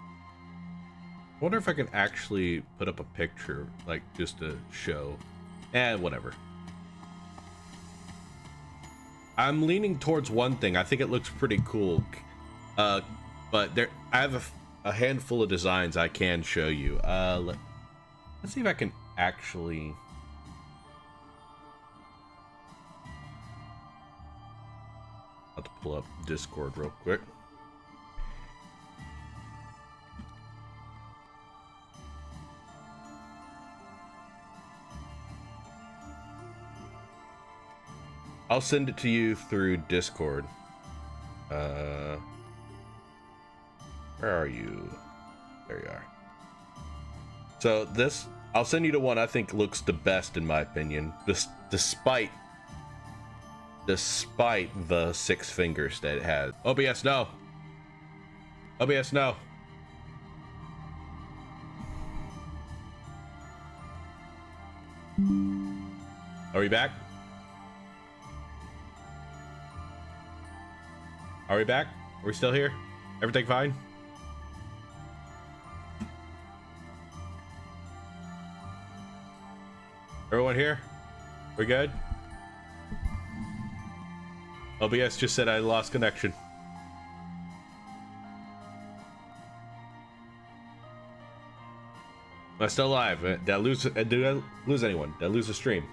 I wonder if I can actually put up a picture, like, just to show. Whatever. I'm leaning towards one thing. I think it looks pretty cool. But I have a handful of designs I can show you. Let's see if I can actually. I'll have to pull up Discord real quick. I'll send it to you through Discord. Where are you? There you are. So this, I'll send you to one I think looks the best in my opinion. Despite the 6 fingers that it has. OBS, no. OBS, no. Are we back? Are we back? Are we still here? Everything fine? Everyone here? We good? OBS just said I lost connection. Am I still alive? Did I lose anyone? Did I lose the stream?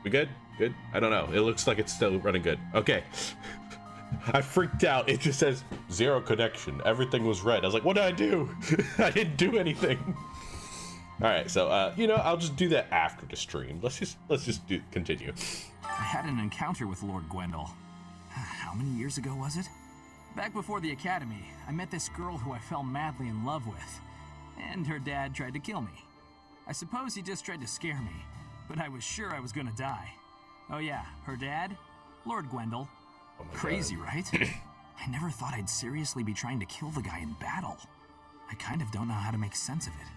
We good? Good? I don't know. It looks like it's still running good. Okay. I freaked out. It just says 0 connection. Everything was red. I was like, what did I do? I didn't do anything. All right, so you know, I'll just do that after the stream. Let's just continue. I had an encounter with Lord Gwendol. How many years ago was it? Back before the academy, I met this girl who I fell madly in love with, and her dad tried to kill me. I suppose he just tried to scare me, but I was sure I was gonna die. Oh yeah, her dad, Lord Gwendol. Oh Crazy, right? I never thought I'd seriously be trying to kill the guy in battle. I kind of don't know how to make sense of it.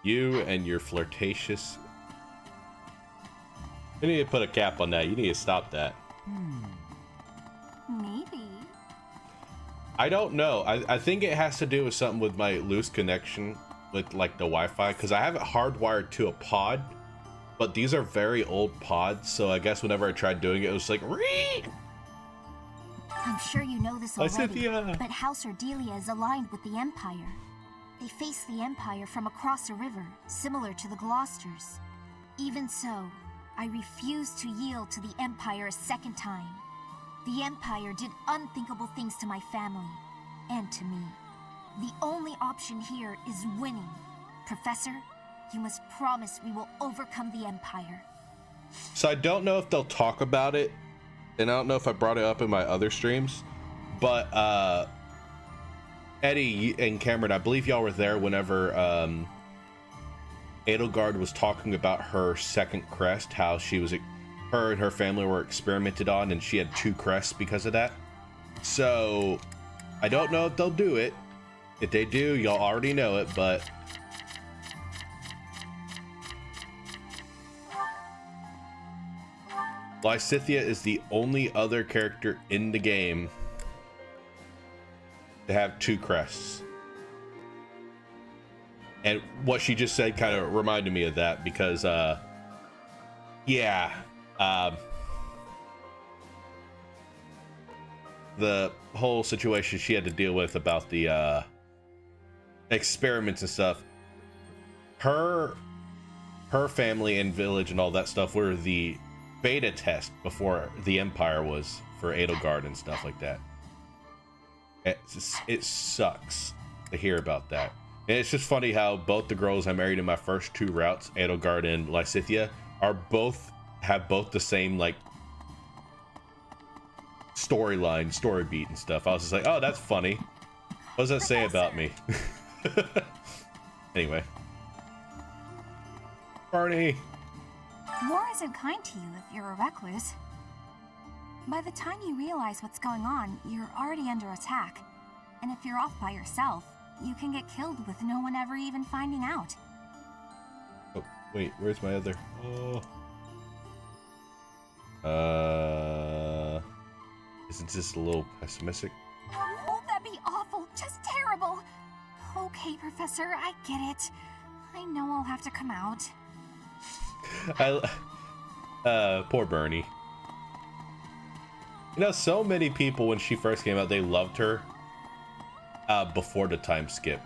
You and your flirtatious. You need to put a cap on that. You need to stop that. Maybe. I don't know. I think it has to do with something with my loose connection with like the Wi-Fi, because I have it hardwired to a pod, but these are very old pods, so I guess whenever I tried doing it, it was like, Ree! I'm sure you know this already, but House Ordelia is aligned with the Empire. They face the Empire from across a river, similar to the Gloucesters. Even so, I refuse to yield to the Empire a second time. The Empire did unthinkable things to my family, and to me. The only option here is winning. Professor, you must promise we will overcome the Empire. So I don't know if they'll talk about it, and I don't know if I brought it up in my other streams, but Eddie and Cameron, I believe y'all were there whenever Edelgard was talking about her second crest, how her and her family were experimented on, and she had 2 crests because of that. So I don't know if they'll do it. If they do, y'all already know it, but Lysithea is the only other character in the game to have 2 crests. And what she just said kind of reminded me of that, because the whole situation she had to deal with about the experiments and stuff, her family and village and all that stuff were the beta test before the Empire was for Edelgard and stuff like that. It sucks to hear about that. And it's just funny how both the girls I married in my first 2 routes, Edelgard and Lysithea, have both the same like storyline, story beat and stuff. I was just like, oh, that's funny. What does that say about me? Anyway. Barney! War isn't kind to you if you're a recluse. By the time you realize what's going on, you're already under attack. And if you're off by yourself, you can get killed with no one ever even finding out. Oh, wait, where's my other... Oh. Isn't this a little pessimistic? Oh, that'd be awful. Just terrible. Okay, Professor, I get it. I know I'll have to come out. Poor Bernie. You know, so many people when she first came out, they loved her. Before the time skip.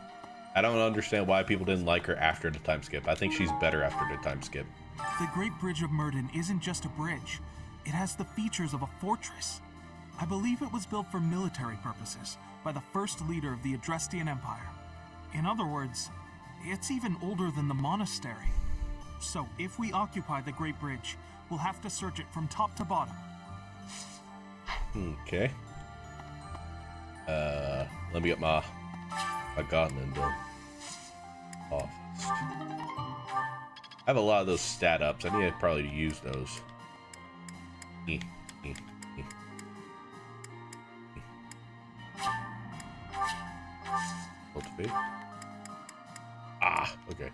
I don't understand why people didn't like her after the time skip. I think she's better after the time skip. The Great Bridge of Myrden isn't just a bridge. It has the features of a fortress. I believe it was built for military purposes by the first leader of the Adrestian Empire. In other words, it's even older than the monastery. So if we occupy the Great Bridge, we'll have to search it from top to bottom. Okay. Let me get my gardening done. Office. I have a lot of those stat ups. I need to probably use those. Cultivate. Ah, okay.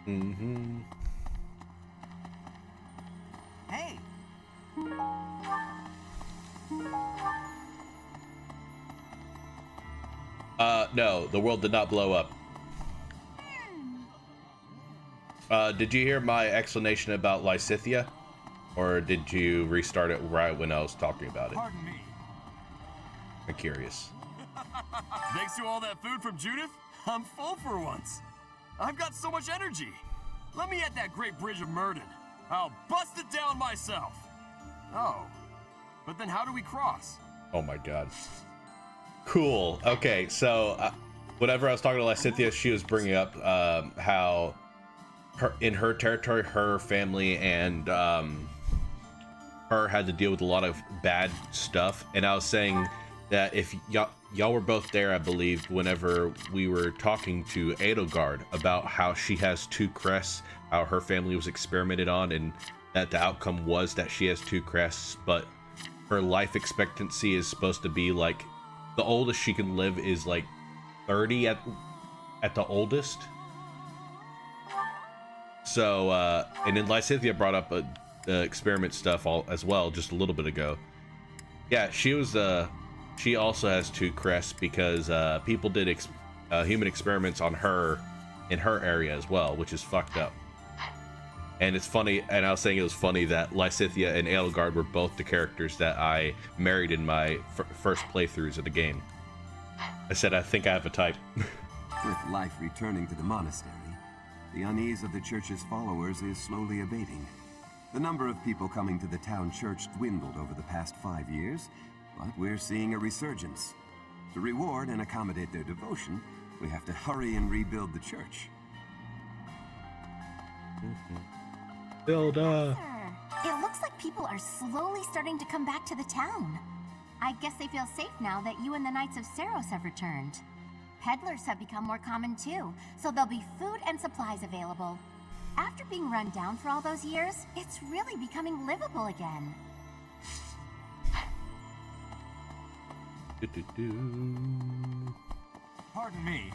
Mm-hmm. Hey! No, the world did not blow up. Did you hear my explanation about Lysithia? Or did you restart it right when I was talking about it? Pardon me. I'm curious. Thanks to all that food from Judith, I'm full for once. I've got so much energy. Let me at that Great Bridge of Myrden. I'll bust it down myself. Oh, but then how do we cross? Oh my god. Cool. Okay, so whenever I was talking to Lysithia, she was bringing up how in her territory, her family and her had to deal with a lot of bad stuff. And I was saying that if y'all were both there, I believe, whenever we were talking to Edelgard about how she has 2 crests, how her family was experimented on, and that the outcome was that she has 2 crests, but her life expectancy is supposed to be like, the oldest she can live is like 30 at the oldest. So, and then Lysithia brought up the experiment stuff as well just a little bit ago. Yeah, she also has 2 crests because people did human experiments on her in her area as well, which is fucked up. And it's funny, and I was saying it was funny that Lysithia and Edelgard were both the characters that I married in my first playthroughs of the game. I said I think I have a type. With life returning to the monastery, the unease of the church's followers is slowly abating. The number of people coming to the town church dwindled over the past 5 years, but we're seeing a resurgence. To reward and accommodate their devotion, we have to hurry and rebuild the church. Hilda. It looks like people are slowly starting to come back to the town. I guess they feel safe now that you and the Knights of Saros have returned. Peddlers have become more common too, so there'll be food and supplies available. After being run down for all those years, it's really becoming livable again. Pardon me.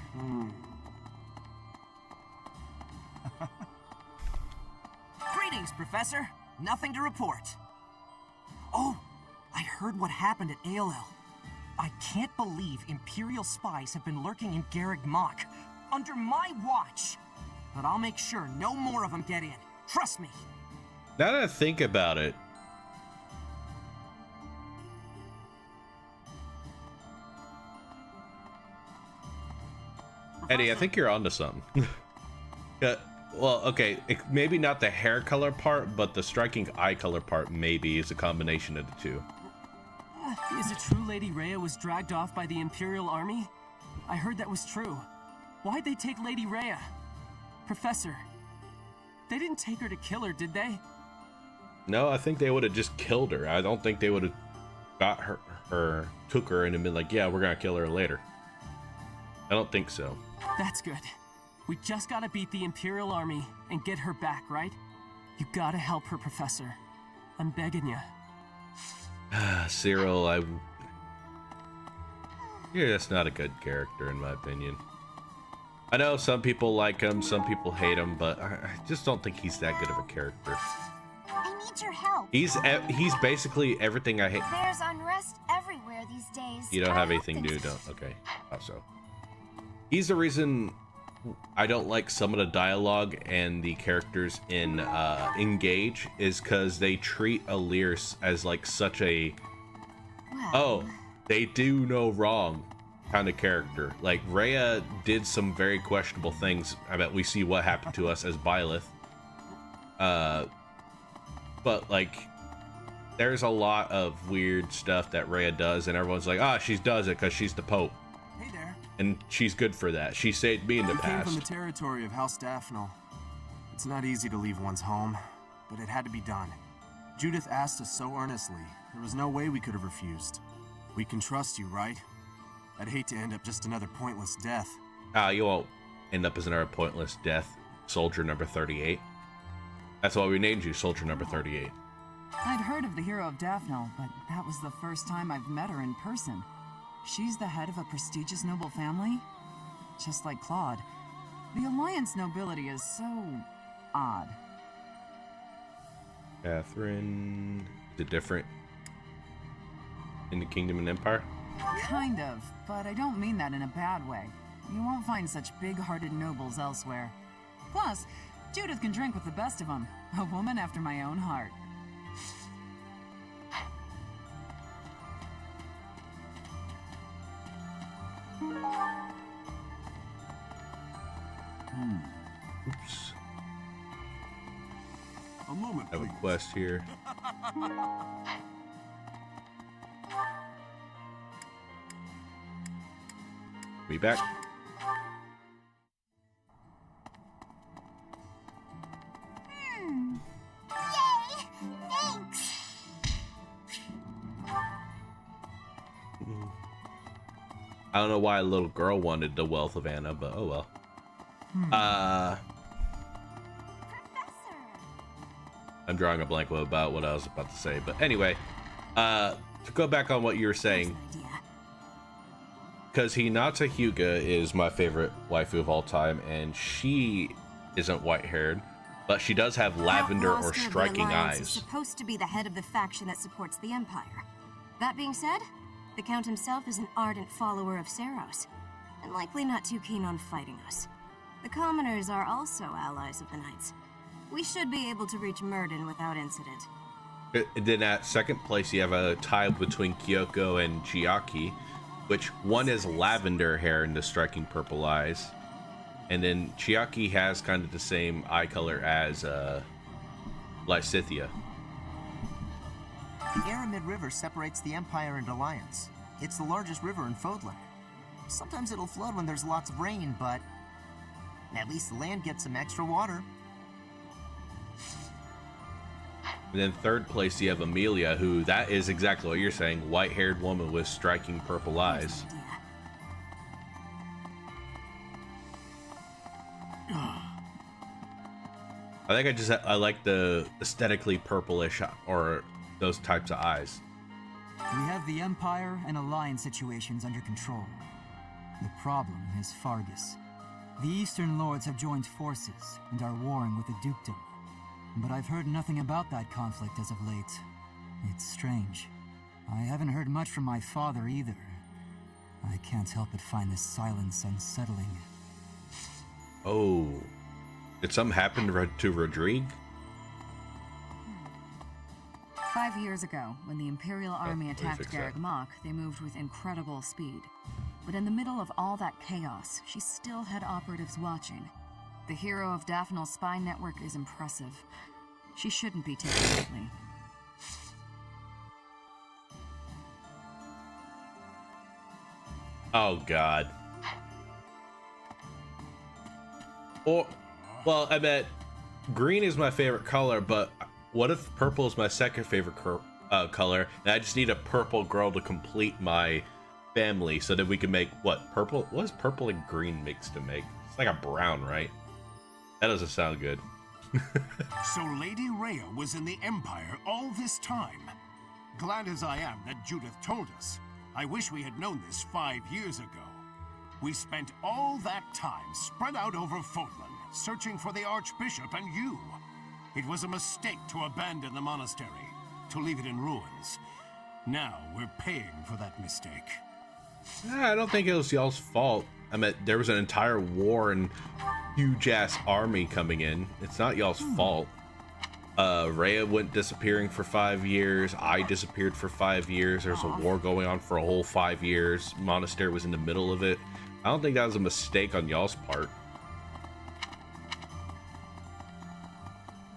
Greetings, Professor. Nothing to report. Oh, I heard what happened at Ailel. I can't believe Imperial spies have been lurking in Garreg Mach under my watch. But I'll make sure no more of them get in. Trust me. Now that I think about it, Eddie, I think you're onto something. Yeah, well, okay, maybe not the hair color part, but the striking eye color part maybe is a combination of the two. Is it true Lady Rhea was dragged off by the Imperial Army? I heard that was true. Why'd they take Lady Rhea? Professor, they didn't take her to kill her, did they? No, I think they would have just killed her. I don't think they would have got her, took her, and been like, yeah, we're gonna kill her later. I don't think so. That's good. We just gotta beat the Imperial Army and get her back, right? You gotta help her, Professor. I'm begging you. Cyril, yeah, that's not a good character in my opinion. I know some people like him, some people hate him, but I just don't think he's that good of a character. I need your help. He's basically everything I hate. There's unrest everywhere these days. You don't have anything new, don't? Okay. Also, he's the reason I don't like some of the dialogue and the characters in Engage is because they treat Ailel as like such a they do no wrong kind of character. Like Rhea did some very questionable things. I bet we see what happened to us as Byleth. But like there's a lot of weird stuff that Rhea does, and everyone's like, she does it because she's the Pope. Hey there. And she's good for that. She saved me in the We came past. from the territory of House Daphne. It's not easy to leave one's home, but it had to be done. Judith asked us so earnestly, there was no way we could have refused. We can trust you, right? I'd hate to end up just another pointless death. You won't end up as another pointless death, Soldier number 38. That's why we named you Soldier number 38. I'd heard of the hero of Daphne, but that was the first time I've met her in person. She's the head of a prestigious noble family? Just like Claude. The Alliance nobility is so odd. Catherine... Is it different in the Kingdom and Empire? Kind of, but I don't mean that in a bad way. You won't find such big-hearted nobles elsewhere. Plus, Judith can drink with the best of them. A woman after my own heart. Oops. A moment, I have please. a quest here. Be back. Yay! Thanks! I don't know why a little girl wanted the wealth of Anna, but oh well. I'm drawing a blank about what I was about to say, but anyway, to go back on what you were saying, because Hinata Hyuga is my favorite waifu of all time, and she isn't white-haired, but she does have lavender or striking eyes. Is supposed to be the head of the faction that supports the Empire. That being said, the Count himself is an ardent follower of Seros, and likely not too keen on fighting us. The commoners are also allies of the Knights. We should be able to reach Murden without incident. And then at second place, you have a tie between Kyoko and Chiaki, which one has lavender hair and the striking purple eyes. And then Chiaki has kind of the same eye color as Lysithia. The Aramid River separates the Empire and Alliance. It's the largest river in Fodland. Sometimes it'll flood when there's lots of rain, but at least the land gets some extra water. And then third place, you have Amelia, who that is exactly what you're saying, white-haired woman with striking purple eyes. I think I like the aesthetically purplish or those types of eyes. We have the Empire and Alliance situations under control. The problem is Fargus. The Eastern Lords have joined forces and are warring with the Dukedom. But I've heard nothing about that conflict as of late. It's strange. I haven't heard much from my father either. I can't help but find this silence unsettling. Oh. Did something happen to Rodrigue? 5 years ago, when the Imperial Army attacked fix Garrick that. Mach, they moved with incredible speed. But in the middle of all that chaos, she still had operatives watching. The hero of Daphne's spy network is impressive. She shouldn't be taken lightly. Oh, God. Or, well, I bet green is my favorite color, but what if purple is my second favorite color, and I just need a purple girl to complete my family so that we can make, what, purple? What is purple and green mixed to make? It's like a brown, right? That doesn't sound good. So Lady Rhea was in the Empire all this time. Glad as I am that Judith told us. I wish we had known this 5 years ago. We spent all that time spread out over Fodland, searching for the Archbishop and you. It was a mistake to abandon the monastery, to leave it in ruins. Now we're paying for that mistake. I don't think it was y'all's fault. I meant there was an entire war and huge ass army coming in. It's not y'all's fault. Rhea went disappearing for 5 years. I disappeared for 5 years. There's a war going on for a whole 5 years. Monastery was in the middle of it. I don't think that was a mistake on y'all's part.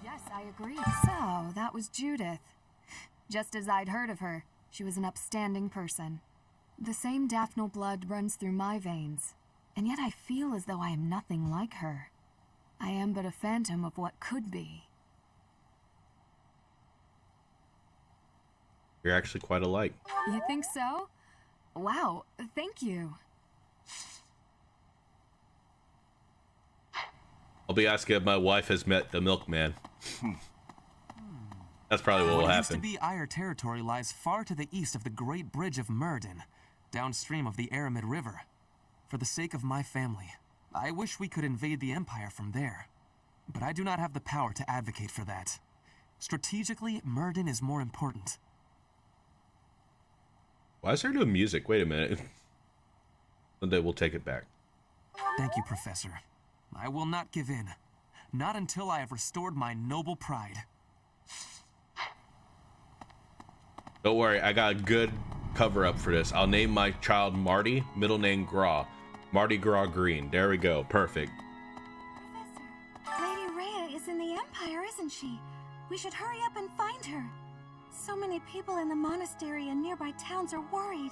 Yes, I agree. So, that was Judith. Just as I'd heard of her, she was an upstanding person. The same Daphnal blood runs through my veins, and yet I feel as though I am nothing like her. I am but a phantom of what could be. You're actually quite alike. You think so? Wow, thank you. I'll be asking if my wife has met the milkman. That's probably what will What used to happen. be Ire territory lies far to the east of the Great Bridge of Myrden, downstream of the Aramid River. For the sake of my family, I wish we could invade the Empire from there. But I do not have the power to advocate for that. Strategically, Myrden is more important. Why is there no music? Wait a minute. One day we'll take it back. Thank you, Professor. I will not give in. Not until I have restored my noble pride. Don't worry, I got a good cover up for this. I'll name my child Marty, middle name Graw. Marty Graw Green. There we go. Perfect. Professor, Lady Rhea is in the Empire, isn't she? We should hurry up and find her. So many people in the monastery and nearby towns are worried.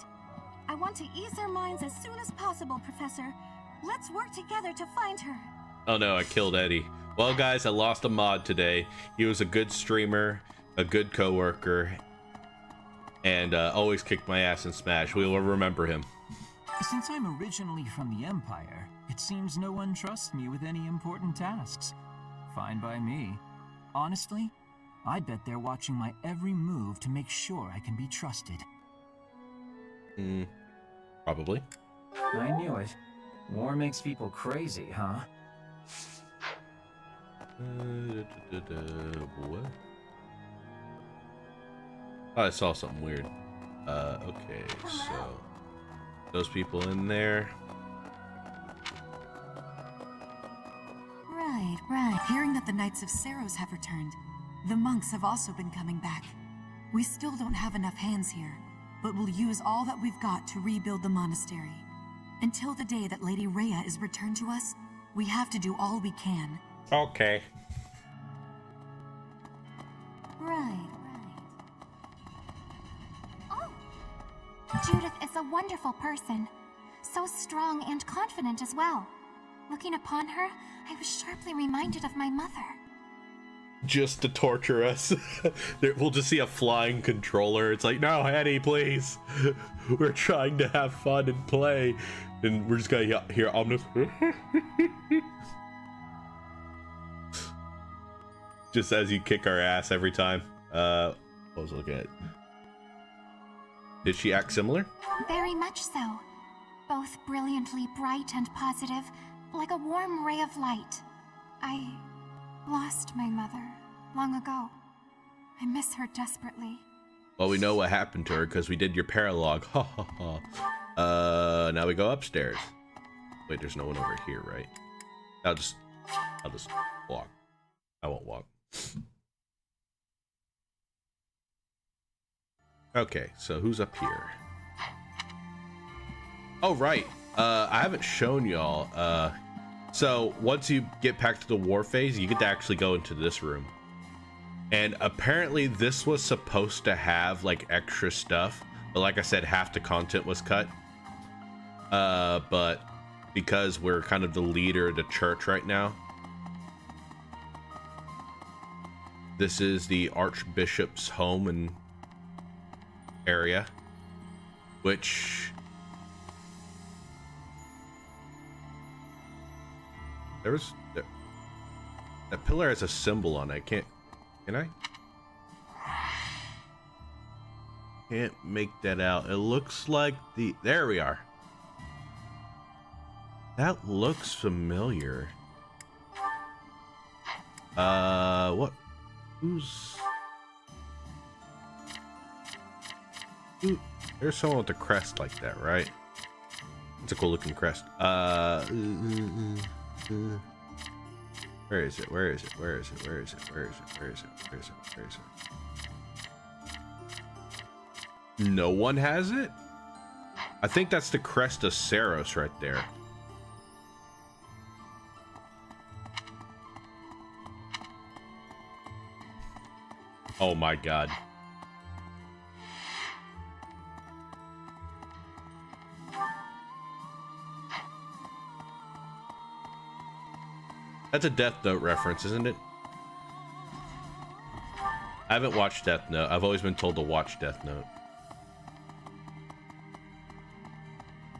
I want to ease their minds as soon as possible, Professor. Let's work together to find her. Oh no, I killed Eddie. Well, guys, I lost a mod today. He was a good streamer, a good coworker, and always kicked my ass in Smash. We will remember him. Since I'm originally from the Empire, it seems no one trusts me with any important tasks. Fine by me. Honestly, I bet they're watching my every move to make sure I can be trusted. Probably. I knew it. War makes people crazy, huh? What? Oh, I saw something weird. Okay, so those people in there. Right. Hearing that the Knights of Saros have returned, the monks have also been coming back. We still don't have enough hands here, but we'll use all that we've got to rebuild the monastery. Until the day that Lady Rhea is returned to us, we have to do all we can. Okay. Right. Oh! Judith is a wonderful person. So strong and confident as well. Looking upon her, I was sharply reminded of my mother. Just to torture us. We'll just see a flying controller. It's like, no, Eddie, please. We're trying to have fun and play. And we're just gonna hear ominous. Just as you kick our ass every time. What was I looking at? Did she act similar? Very much so. Both brilliantly bright and positive, like a warm ray of light. I lost my mother long ago. I miss her desperately. Well, we know what happened to her because we did your paralogue. Ha ha ha. Now we go upstairs. Wait, there's no one over here, right? I'll just walk. I won't walk. Okay, so who's up here? Oh, right. I haven't shown y'all. So once you get back to the war phase, you get to actually go into this room. And apparently this was supposed to have like extra stuff, but like I said, half the content was cut. But because we're kind of the leader of the church right now, this is the Archbishop's home and area, which that pillar has a symbol on it. Can I? Can't make that out. It looks like there we are. That looks familiar. What? There's someone with a crest like that, right? It's a cool looking crest. Where is it? Where is it? Where is it? Where is it? Where is it? Where is it? Where is it? Where is it? No one has it? I think that's the crest of Saros right there. Oh my god. That's a Death Note reference, isn't it? I haven't watched Death Note. I've always been told to watch Death Note.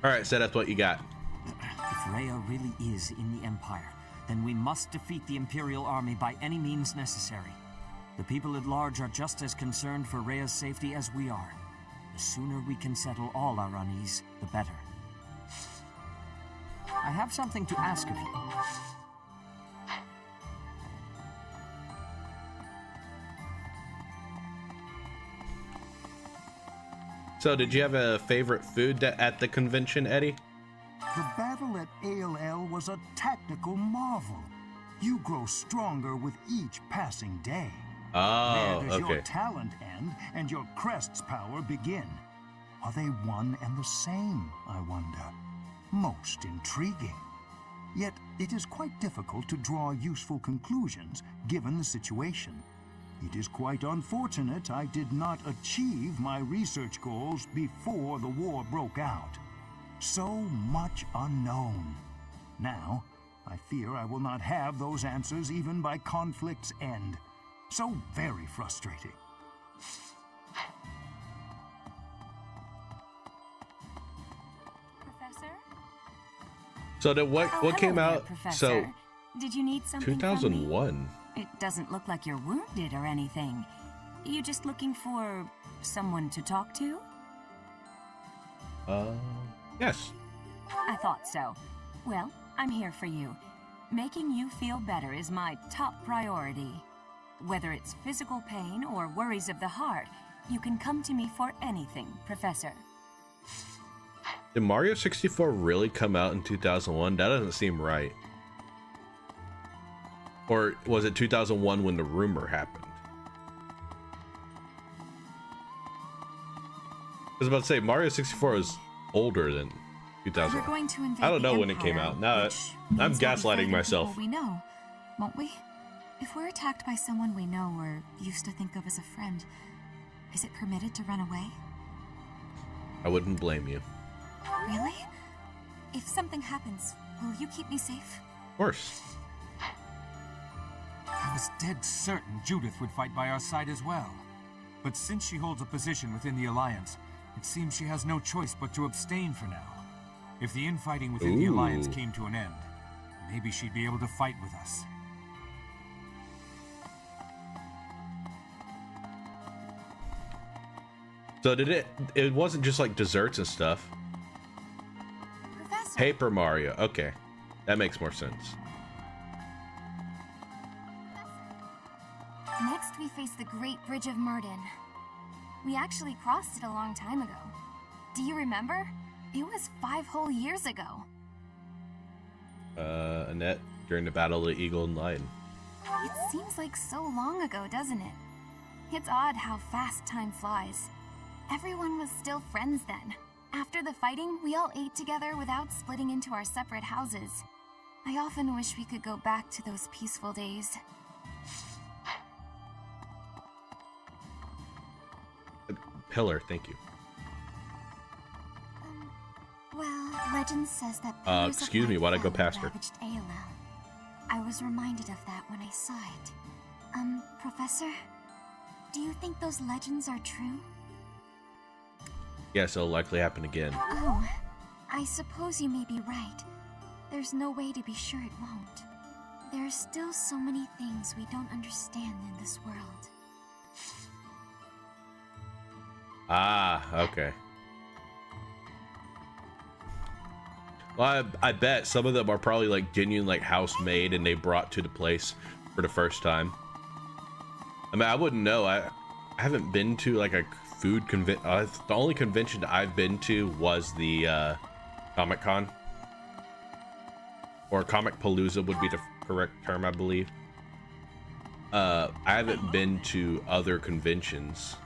Alright, so that's what you got. If Rhea really is in the Empire, then we must defeat the Imperial army by any means necessary. The people at large are just as concerned for Rhea's safety as we are. The sooner we can settle all our unease, the better. I have something to ask of you. So, did you have a favorite food at the convention, Eddie? The battle at Ailel was a tactical marvel. You grow stronger with each passing day. Oh, Where does okay. your talent end and your crest's power begin? Are they one and the same, I wonder? Most intriguing. Yet it is quite difficult to draw useful conclusions given the situation. It is quite unfortunate I did not achieve my research goals before the war broke out. So much unknown. Now, I fear I will not have those answers even by conflict's end. So very frustrating. Professor? So then what came hello there, out? Professor. So Did you need something from me? 2001. It doesn't look like you're wounded or anything. You just looking for someone to talk to? Yes. I thought so. Well, I'm here for you. Making you feel better is my top priority. Whether it's physical pain or worries of the heart, you can come to me for anything, Professor. Did Mario 64 really come out in 2001? That doesn't seem right. Or was it 2001 when the rumor happened? I was about to say Mario 64 is older than 2000. We're going to invade I don't know the when it came Empire, out. Now which I'm means we'll be gaslighting fighting myself. people we know, won't we? If we're attacked by someone we know or used to think of as a friend, is it permitted to run away? I wouldn't blame you. Really? If something happens, will you keep me safe? Of course. I was dead certain Judith would fight by our side as well. But since she holds a position within the Alliance, it seems she has no choice but to abstain for now. If the infighting within the Alliance came to an end, maybe she'd be able to fight with us. So it wasn't just like desserts and stuff. Professor. Paper Mario. Okay. That makes more sense. Next, we face the Great Bridge of Murden. We actually crossed it a long time ago. Do you remember? It was 5 whole years ago. Annette, during the Battle of the Eagle and Lion. It seems like so long ago, doesn't it? It's odd how fast time flies. Everyone was still friends then. After the fighting, we all ate together without splitting into our separate houses. I often wish we could go back to those peaceful days. Pillar, thank you. Well, legend says that pillars of excuse me, light why'd I go fell past and her? ravaged Ailel. I was reminded of that when I saw it. Professor, do you think those legends are true? Yes, it'll likely happen again. Oh, I suppose you may be right. There's no way to be sure it won't. There are still so many things we don't understand in this world. Ah, okay. Well, I bet some of them are probably like genuine, like house-made, and they brought to the place for the first time. I mean, I wouldn't know. I haven't been to like a food convention. The only convention I've been to was the Comic Con. Or Comic Palooza would be the correct term, I believe. I haven't been to other conventions.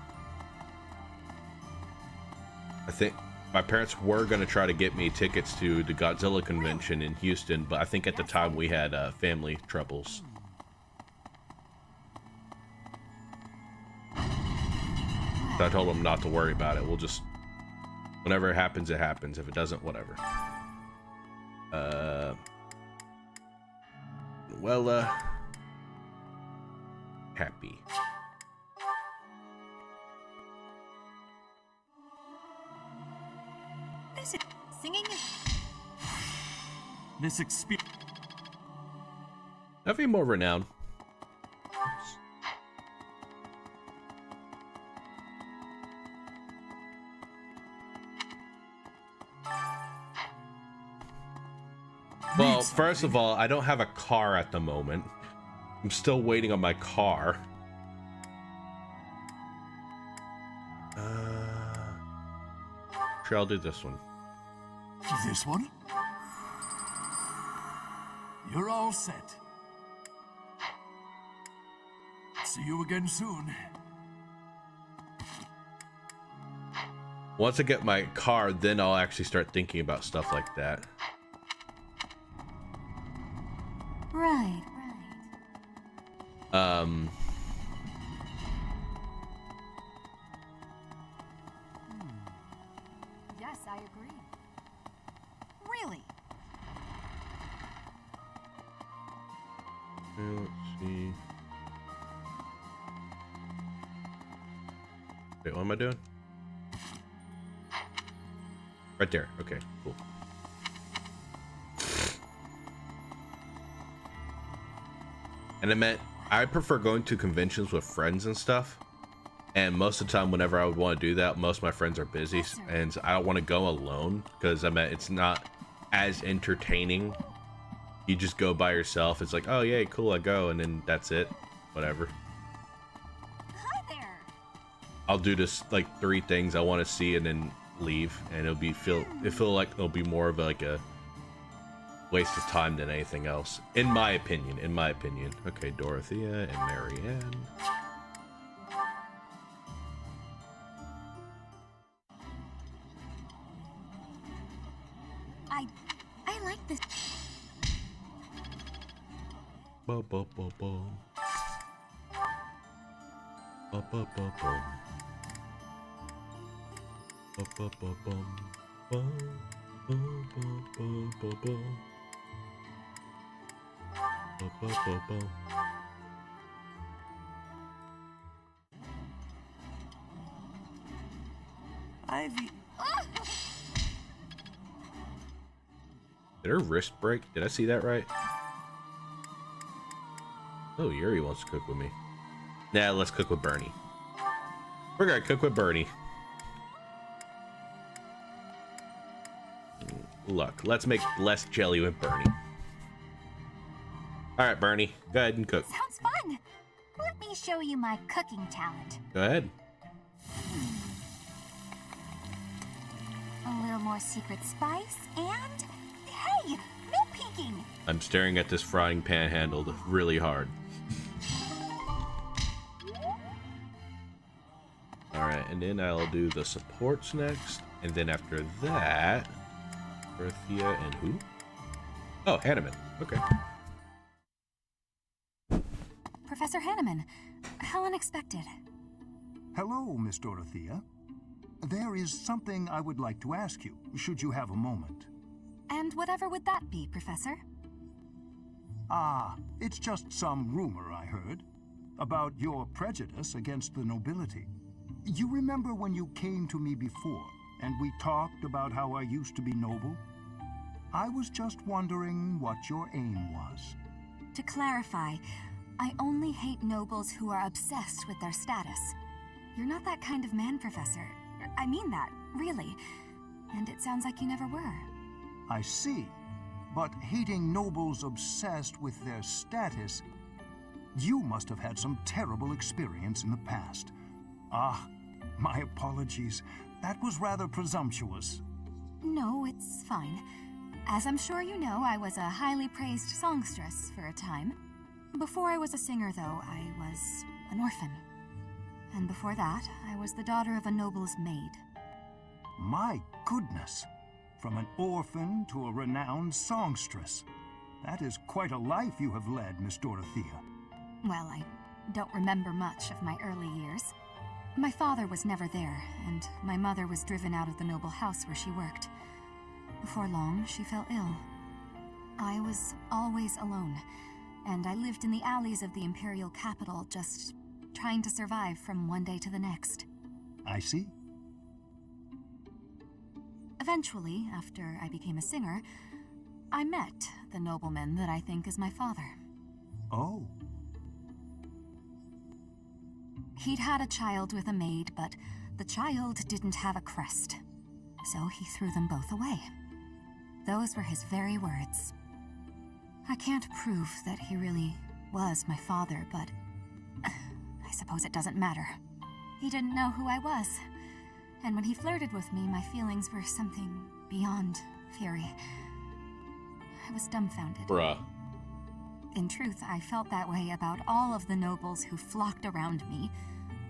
I think my parents were going to try to get me tickets to the Godzilla convention in Houston, but I think at the time we had family troubles. So I told them not to worry about it. We'll just, whenever it happens, it happens. If it doesn't, whatever. Happy. This is singing. This experience. Nothing more renowned. Well, first of all, I don't have a car at the moment. I'm still waiting on my car. Sure, I'll do this one. This one? You're all set. See you again soon. Once I get my car, then I'll actually start thinking about stuff like that. Right. Yes, I agree. Really? Let's see. Wait, what am I doing? Right there. Okay, cool. And I meant I prefer going to conventions with friends and stuff. And most of the time, whenever I would want to do that, most of my friends are busy, and I don't want to go alone because I mean it's not as entertaining. You just go by yourself. It's like, oh yay, cool, I go, and then that's it. Whatever. Hi there. I'll do this like 3 things I want to see and then leave, and it'll feel like it'll be more of like a waste of time than anything else, in my opinion. Okay, Dorothea and Marianne. I like this. Bo bo bo bo. Bo bo bo bo. Bo bo bo bo. Bo bo bo bo bo. Bo bo bo bo. Ivy. Did her wrist break? Did I see that right? Oh, Yuri wants to cook with me. Nah, let's cook with Bernie. We're gonna cook with Bernie. Look, let's make less jelly with Bernie. Alright, Bernie, go ahead and cook. Sounds fun. Let me show you my cooking talent. Go ahead. A little more secret spice and... Hey! No peeking! I'm staring at this frying pan handled really hard. Alright, and then I'll do the supports next. And then after that... Dorothea and who? Oh, Hanneman. Okay. Professor Hanneman, how unexpected. Hello, Miss Dorothea. There is something I would like to ask you, should you have a moment. And whatever would that be, Professor? Ah, it's just some rumor I heard about your prejudice against the nobility. You remember when you came to me before and we talked about how I used to be noble? I was just wondering what your aim was. To clarify, I only hate nobles who are obsessed with their status. You're not that kind of man, Professor. I mean that, really. And it sounds like you never were. I see. But hating nobles obsessed with their status, you must have had some terrible experience in the past. Ah, my apologies. That was rather presumptuous. No, it's fine. As I'm sure you know, I was a highly praised songstress for a time. Before I was a singer, though, I was an orphan. And before that, I was the daughter of a noble's maid. My goodness! From an orphan to a renowned songstress. That is quite a life you have led, Miss Dorothea. Well, I don't remember much of my early years. My father was never there, and my mother was driven out of the noble house where she worked. Before long, she fell ill. I was always alone, and I lived in the alleys of the imperial capital, just trying to survive from one day to the next. I see. Eventually, after I became a singer, I met the nobleman that I think is my father. Oh. He'd had a child with a maid, but the child didn't have a crest. So he threw them both away. Those were his very words. I can't prove that he really was my father, but I suppose it doesn't matter. He didn't know who I was. And when he flirted with me, my feelings were something beyond fury. I was dumbfounded. Bruh. In truth, I felt that way about all of the nobles who flocked around me,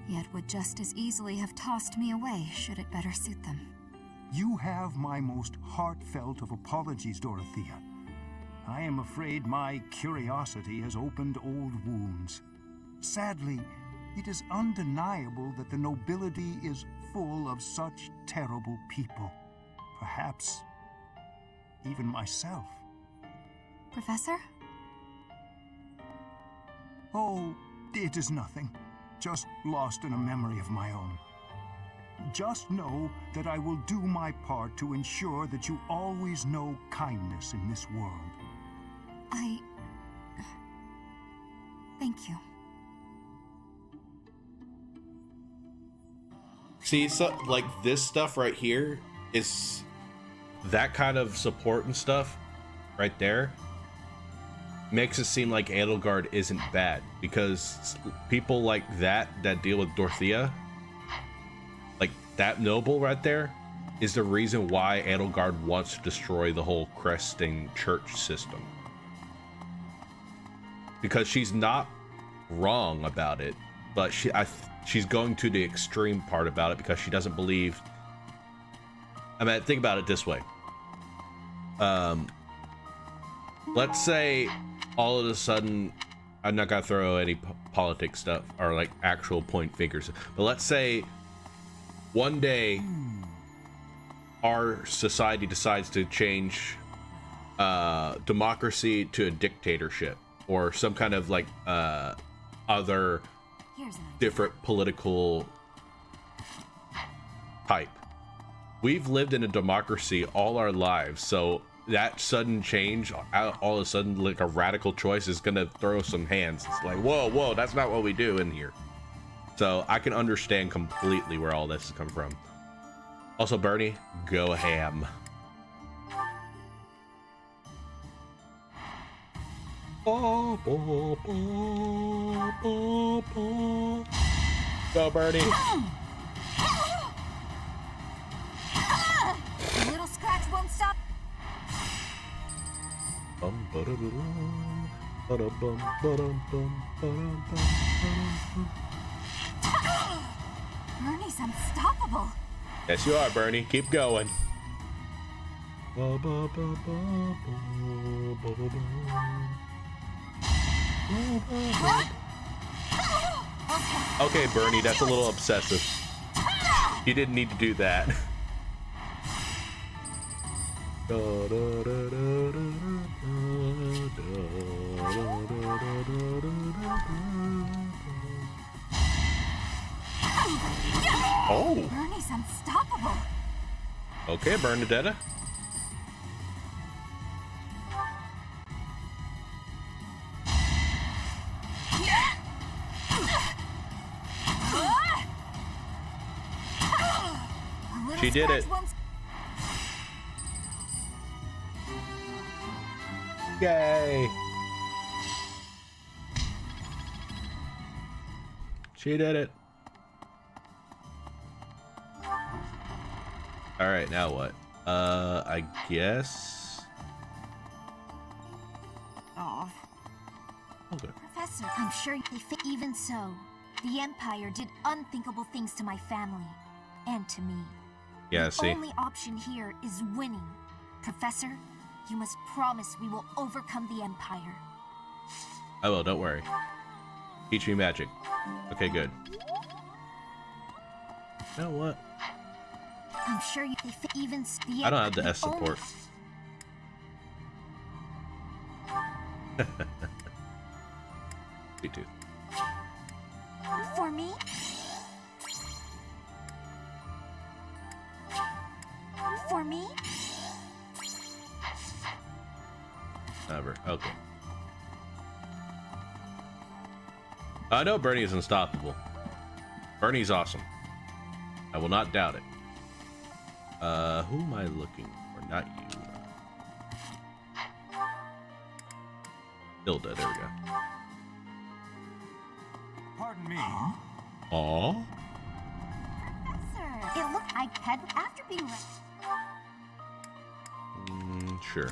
yet would just as easily have tossed me away should it better suit them. You have my most heartfelt of apologies, Dorothea. I am afraid my curiosity has opened old wounds. Sadly, it is undeniable that the nobility is full of such terrible people. Perhaps even myself. Professor? Oh, it is nothing. Just lost in a memory of my own. Just know that I will do my part to ensure that you always know kindness in this world. Thank you. See, so like this stuff right here is that kind of support and stuff right there makes it seem like Edelgard isn't bad, because people like that deal with Dorothea, like that noble right there, is the reason why Edelgard wants to destroy the whole cresting church system. Because she's not wrong about it, but she's going to the extreme part about it because she doesn't believe. I mean, think about it this way. Let's say all of a sudden, I'm not gonna throw any politics stuff or like actual point figures, but let's say one day our society decides to change democracy to a dictatorship or some kind of like other different political type. We've lived in a democracy all our lives, so that sudden change, all of a sudden, like a radical choice, is gonna throw some hands. It's like, whoa, that's not what we do in here. So I can understand completely where all this has come from. Also, Bernie, go ham. Go, Bernie. A little scratch won't stop. Bernie's unstoppable. Yes, you are, Bernie. Keep going. Okay, Bernie, that's a little obsessive. You didn't need to do that. Oh! Bernie's unstoppable. Okay, Bernadetta. She did it. Yay! She did it. All right, now what? I guess. Oh. Okay. Professor, I'm sure they fit. Even so, the Empire did unthinkable things to my family and to me. Yeah, the see. only option here is winning. Professor, you must promise we will overcome the Empire. I will, don't worry. Teach me magic. Okay, good. You know what? I'm sure they fit. Even the I don't have the S support. Me too. For me? For me? Never. Okay. I know Bernie is unstoppable. Bernie's awesome. I will not doubt it. Who am I looking for? Not you. Hilda, there we go. Pardon me. Aw. Professor, it looked I had after being Sure.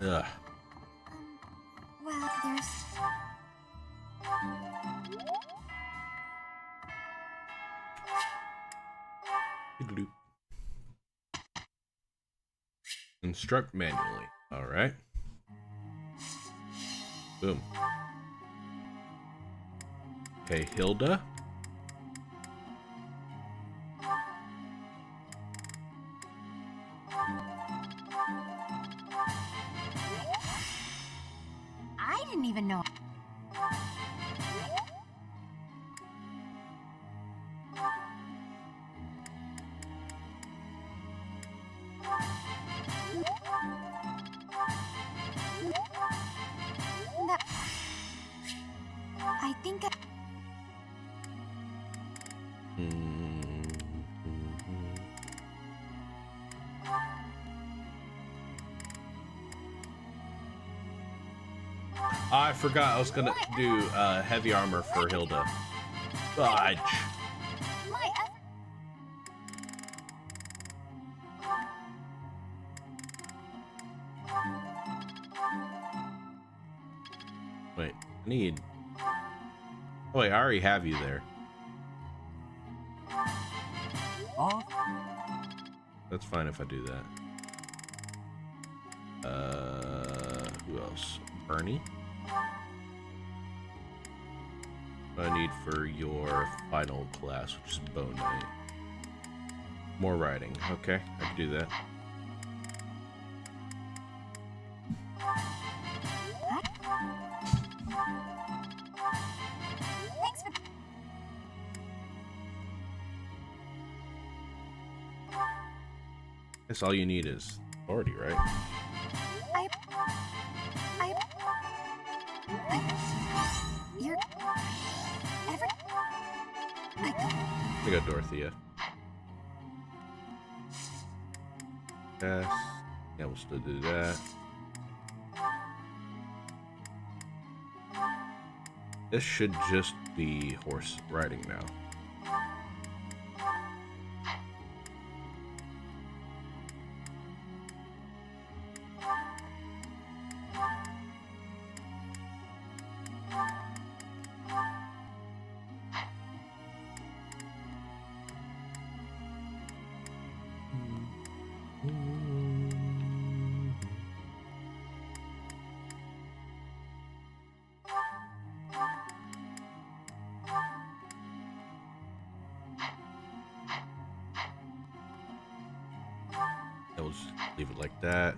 Ugh. Well, there's... Doodle-doo. Instruct manually. All right. Boom. Okay, Hilda. I didn't even know. I think I... I forgot I was gonna do heavy armor for Hilda. Fudge. Wait, I need... Oh wait, I already have you there. Oh. That's fine if I do that. Who else? Bernie? What I need for your final class, which is Bone Knight. More riding. Okay, I can do that. Thanks for... Guess all you need is authority, right? You're... I got Dorothea. Yes. Yeah, we'll still do that. This should just be horse riding now. We'll just leave it like that.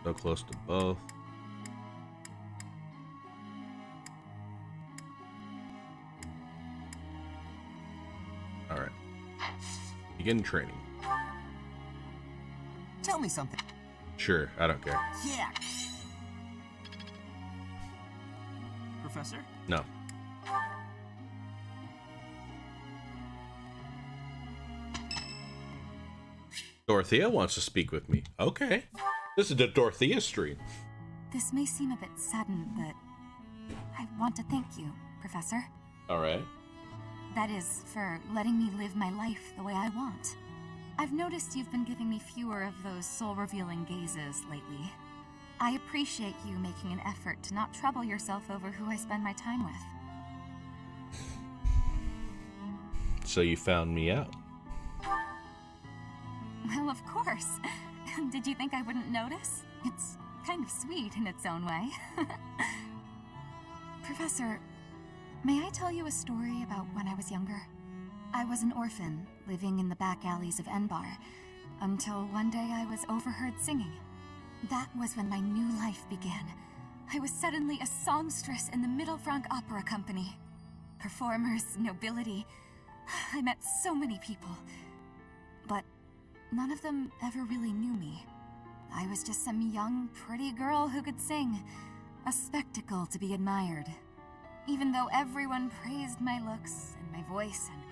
So close to both. All right. Begin training. Tell me something. Sure, I don't care. Yeah. Professor? No. Dorothea wants to speak with me. Okay. This is the Dorothea stream. This may seem a bit sudden, but I want to thank you, Professor. All right. That is, for letting me live my life the way I want. I've noticed you've been giving me fewer of those soul-revealing gazes lately. I appreciate you making an effort to not trouble yourself over who I spend my time with. So you found me out. Well, of course. Did you think I wouldn't notice? It's kind of sweet in its own way. Professor, may I tell you a story about when I was younger? I was an orphan, living in the back alleys of Enbar, until one day I was overheard singing. That was when my new life began. I was suddenly a songstress in the Mittelfranc Opera Company. Performers, nobility. I met so many people. But none of them ever really knew me. I was just some young, pretty girl who could sing. A spectacle to be admired. Even though everyone praised my looks and my voice, and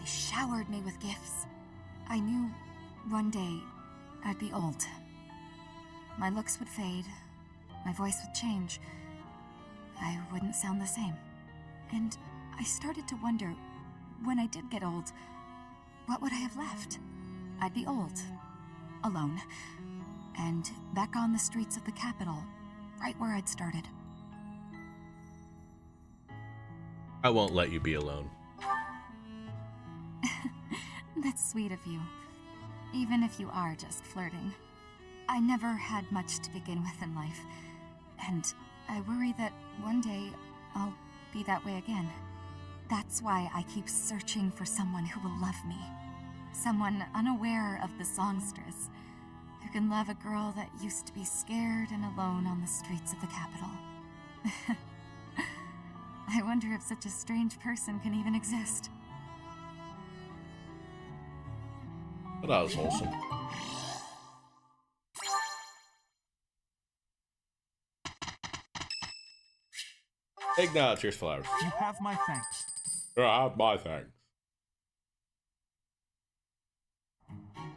they showered me with gifts, I knew one day I'd be old. My looks would fade, my voice would change. I wouldn't sound the same. And I started to wonder, when I did get old, what would I have left? I'd be old, alone, and back on the streets of the capital, right where I'd started. I won't let you be alone. That's sweet of you, even if you are just flirting. I never had much to begin with in life, and I worry that one day I'll be that way again. That's why I keep searching for someone who will love me. Someone unaware of the songstress, who can love a girl that used to be scared and alone on the streets of the capital. I wonder if such a strange person can even exist. But that was wholesome. Acknowledge, here's flowers. You have my thanks. I have my thanks.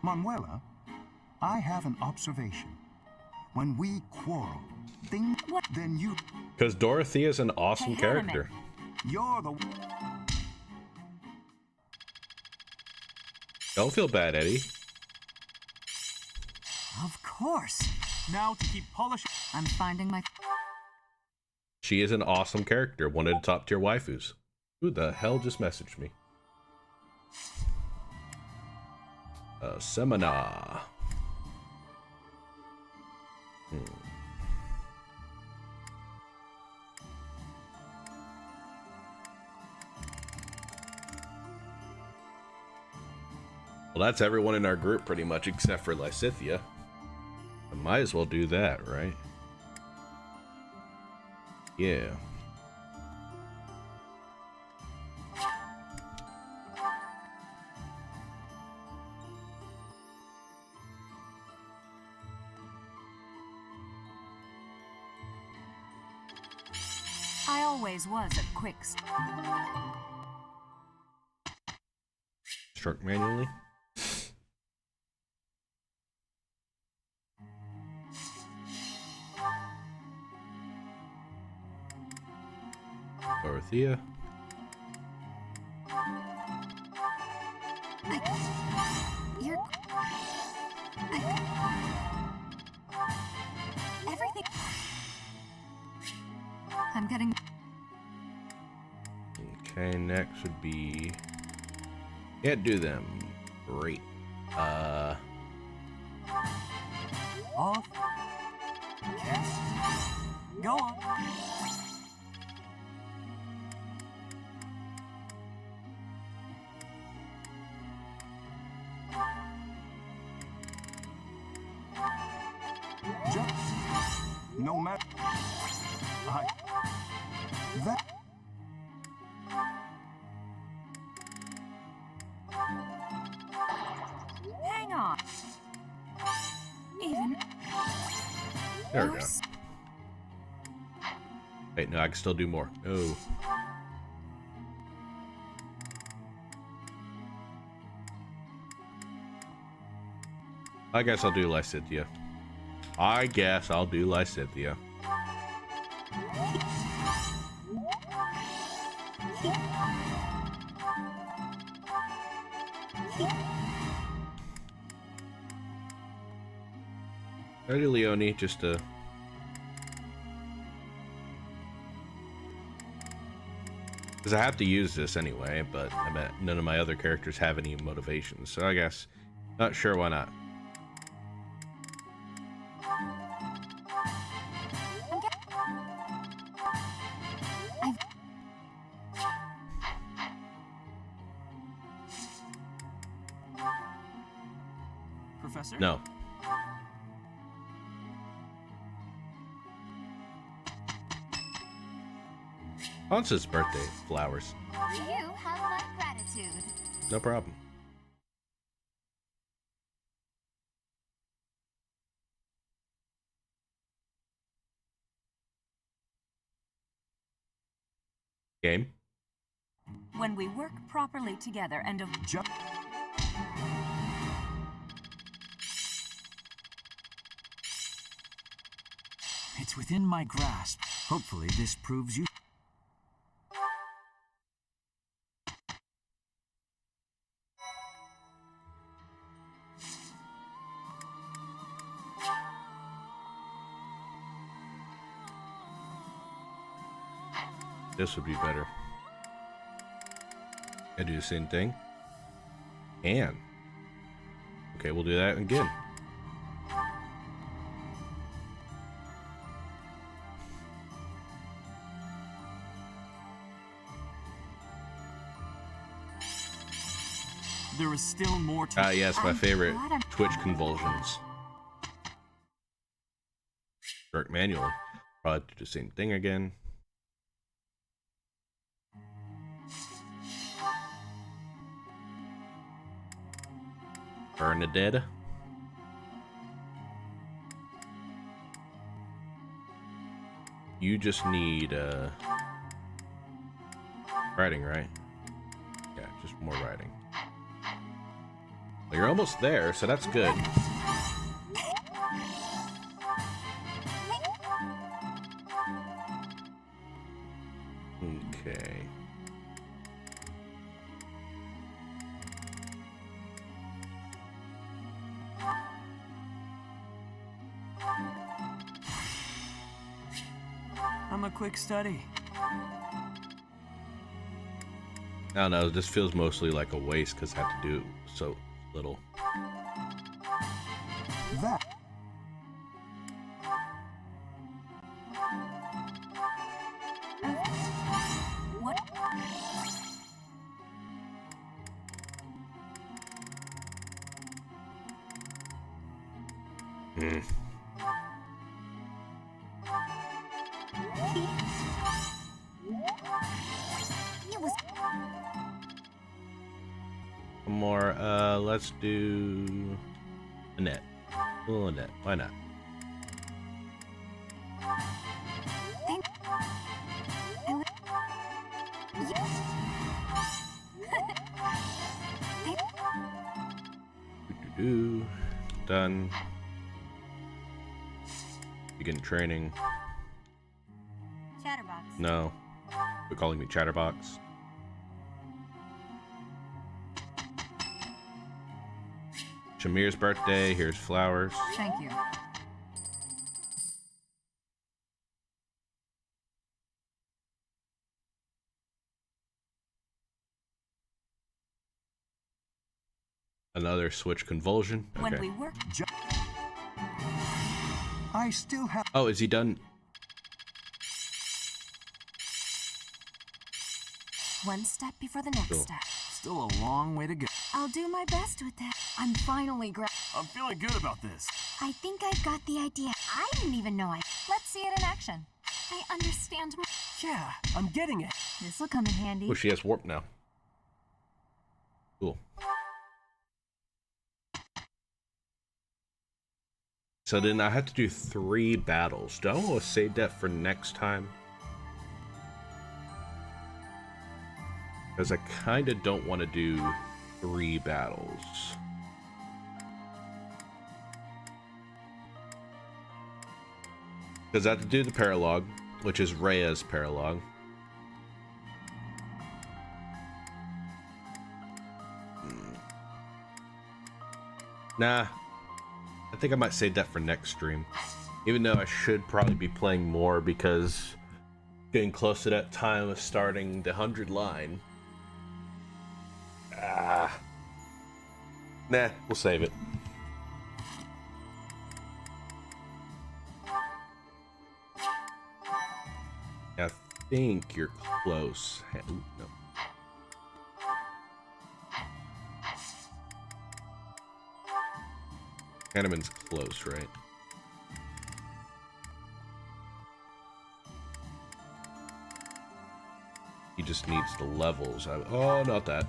Manuela, I have an observation. When we quarrel, then you... Because Dorothea's an awesome character. You're the... Don't feel bad, Eddie. Of course. Now to keep polishing... I'm finding my... She is an awesome character. One of the top tier waifus. Who the hell just messaged me? Seminar. Well, that's everyone in our group pretty much, except for Lysithia. I might as well do that, right? Yeah. I always was a quick... Struck manually. Dorothea. You're... Everything... I'm getting... Okay, next would be... Can't do them. Great. Off. Yes. Go on. Just... No matter... That... Hang on. Even... There we go. Wait, no, I can still do more. No. I guess I'll do Lysithea. I guess I'll do Lysithea. I do Leone just to... Because I have to use this anyway, but I bet none of my other characters have any motivations, so I guess... Not sure why not. Professor? No. Hansa's birthday flowers. You have my gratitude. No problem. Game. When we work properly together and It's within my grasp. Hopefully this proves you... This would be better. I do the same thing. And okay, we'll do that again. There is still more to... Yes, my favorite Twitch convulsions. Work manually. Probably do the same thing again. Bernadette. You just need writing, right? Yeah, just more writing. Well, you're almost there, so that's good. Okay. I'm a quick study. I don't know, this feels mostly like a waste because I have to do so little. That. What? One more, let's do Annette. A little Annette, why not? Done. Begin training. Chatterbox. No. They're calling me Chatterbox. Shamir's birthday. Here's flowers. Thank you. Another switch convulsion. Okay. When we work. I still have. Oh, is he done? One step before the next Cool. step. Still a long way to go. I'll do my best with that. I'm finally I'm feeling good about this. I think I've got the idea. I didn't even know I... Let's see it in action. I understand. Yeah, I'm getting it. This'll come in handy. Oh, she has warp now. Cool. So then I have to do 3 battles. Do I want to save that for next time? Because I kind of don't want to do 3 battles. Because I have to do the paralog, which is Rhea's paralog. Nah, I think I might save that for next stream. Even though I should probably be playing more because getting close to that time of starting the 100 line. Nah, we'll save it. I think you're close. Ooh, no. Hanneman's close, right? He just needs the levels. Oh, not that.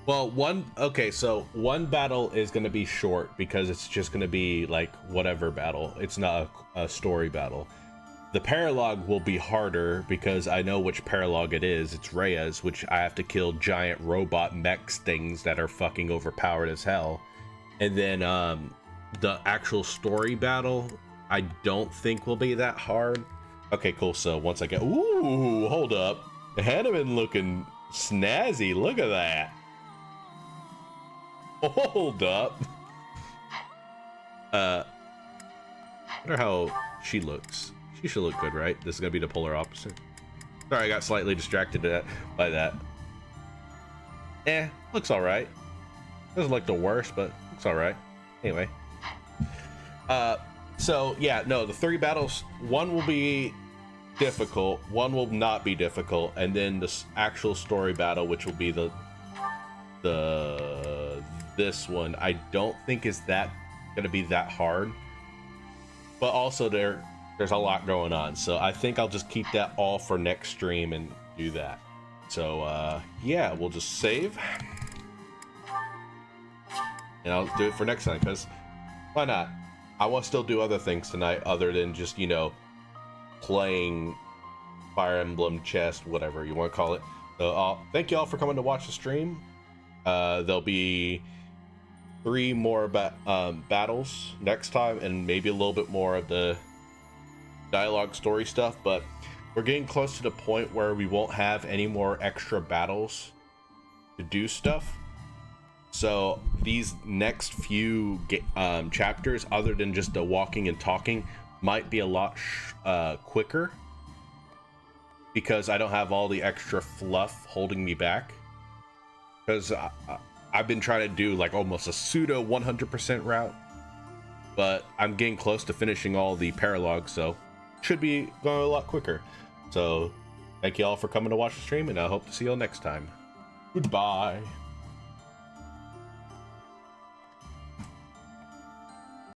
Well, okay, so one battle is going to be short because it's just going to be like whatever battle. It's not a story battle. The paralog will be harder because I know which paralog it is. It's Rhea's, which I have to kill giant robot mechs things that are fucking overpowered as hell. And then the actual story battle, I don't think will be that hard. Okay, cool. So once I get... Ooh, hold up. Hanneman looking snazzy. Look at that. Hold up. I wonder how she looks. She should look good, right? This is gonna be the polar opposite. Sorry, I got slightly distracted by that. Looks alright. Doesn't look the worst, but looks alright. Anyway. So yeah, no, the 3 battles, one will be difficult, one will not be difficult, and then the actual story battle, which will be this one, I don't think is that gonna be that hard, but also there's a lot going on, so I think I'll just keep that all for next stream and do that. So yeah, we'll just save and I'll do it for next time, because why not? I want to still do other things tonight other than just, you know, playing Fire Emblem chess, whatever you want to call it. So thank you all for coming to watch the stream. There'll be 3 more battles next time, and maybe a little bit more of the dialogue story stuff, but we're getting close to the point where we won't have any more extra battles to do stuff. So these next few chapters, other than just the walking and talking, might be a lot quicker because I don't have all the extra fluff holding me back. Because I've been trying to do like almost a pseudo 100% route, but I'm getting close to finishing all the paralogs, so should be going a lot quicker. So thank you all for coming to watch the stream, and I hope to see you all next time. Goodbye.